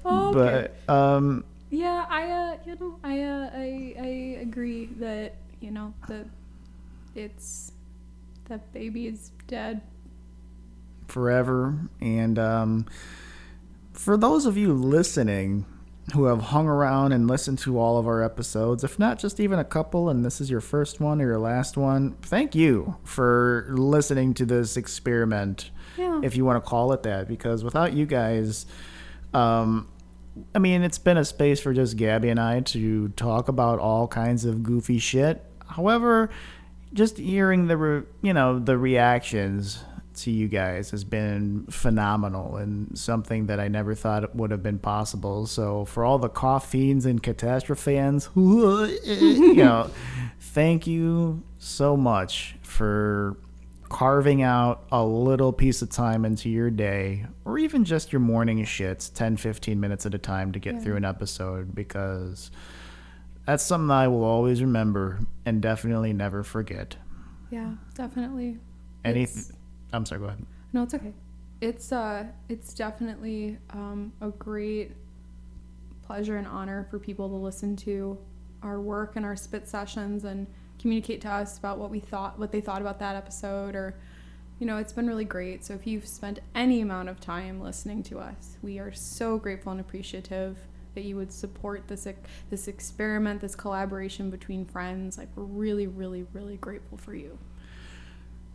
But, yeah, I agree that, that baby is dead. forever. And for those of you listening who have hung around and listened to all of our episodes, if not just even a couple, and this is your first one or your last one, thank you for listening to this experiment, if you want to call it that, because without you guys, I mean, it's been a space for just Gabby and I to talk about all kinds of goofy shit. However, just hearing the reactions to you guys has been phenomenal and something that I never thought would have been possible. So for all the cough fiends and Catastrophe fans, thank you so much for carving out a little piece of time into your day, or even just your morning shits, 10-15 minutes at a time to get through an episode, because that's something I will always remember and definitely never forget. Yeah, definitely. I'm sorry, go ahead. No, it's okay. It's definitely a great pleasure and honor for people to listen to our work and our spit sessions and communicate to us about what they thought about that episode, or it's been really great. So if you've spent any amount of time listening to us, we are so grateful and appreciative that you would support this experiment, this collaboration between friends. Like, we're really, really, really grateful for you.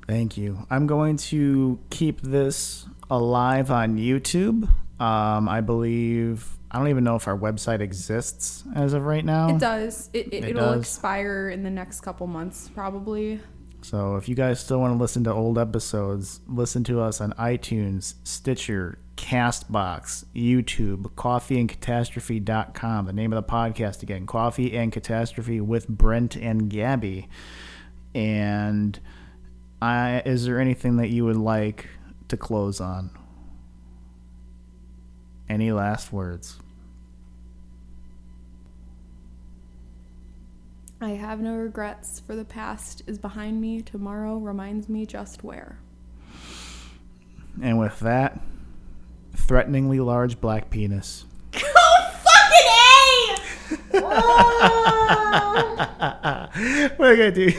Thank you. I'm going to keep this alive on YouTube. I believe, I don't even know if our website exists as of right now. It does. It'll expire in the next couple months, probably. So if you guys still want to listen to old episodes, listen to us on iTunes, Stitcher, Castbox, YouTube, coffeeandcatastrophe.com. The name of the podcast again, Coffee and Catastrophe with Brent and Gabi. And is there anything that you would like to close on? Any last words? I have no regrets, for the past is behind me. Tomorrow reminds me just where. And with that, threateningly large black penis. Oh, fucking A! What are you going to do?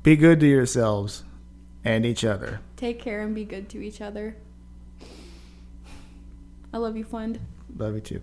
Be good to yourselves and each other. Take care and be good to each other. I love you, friend. Love you too.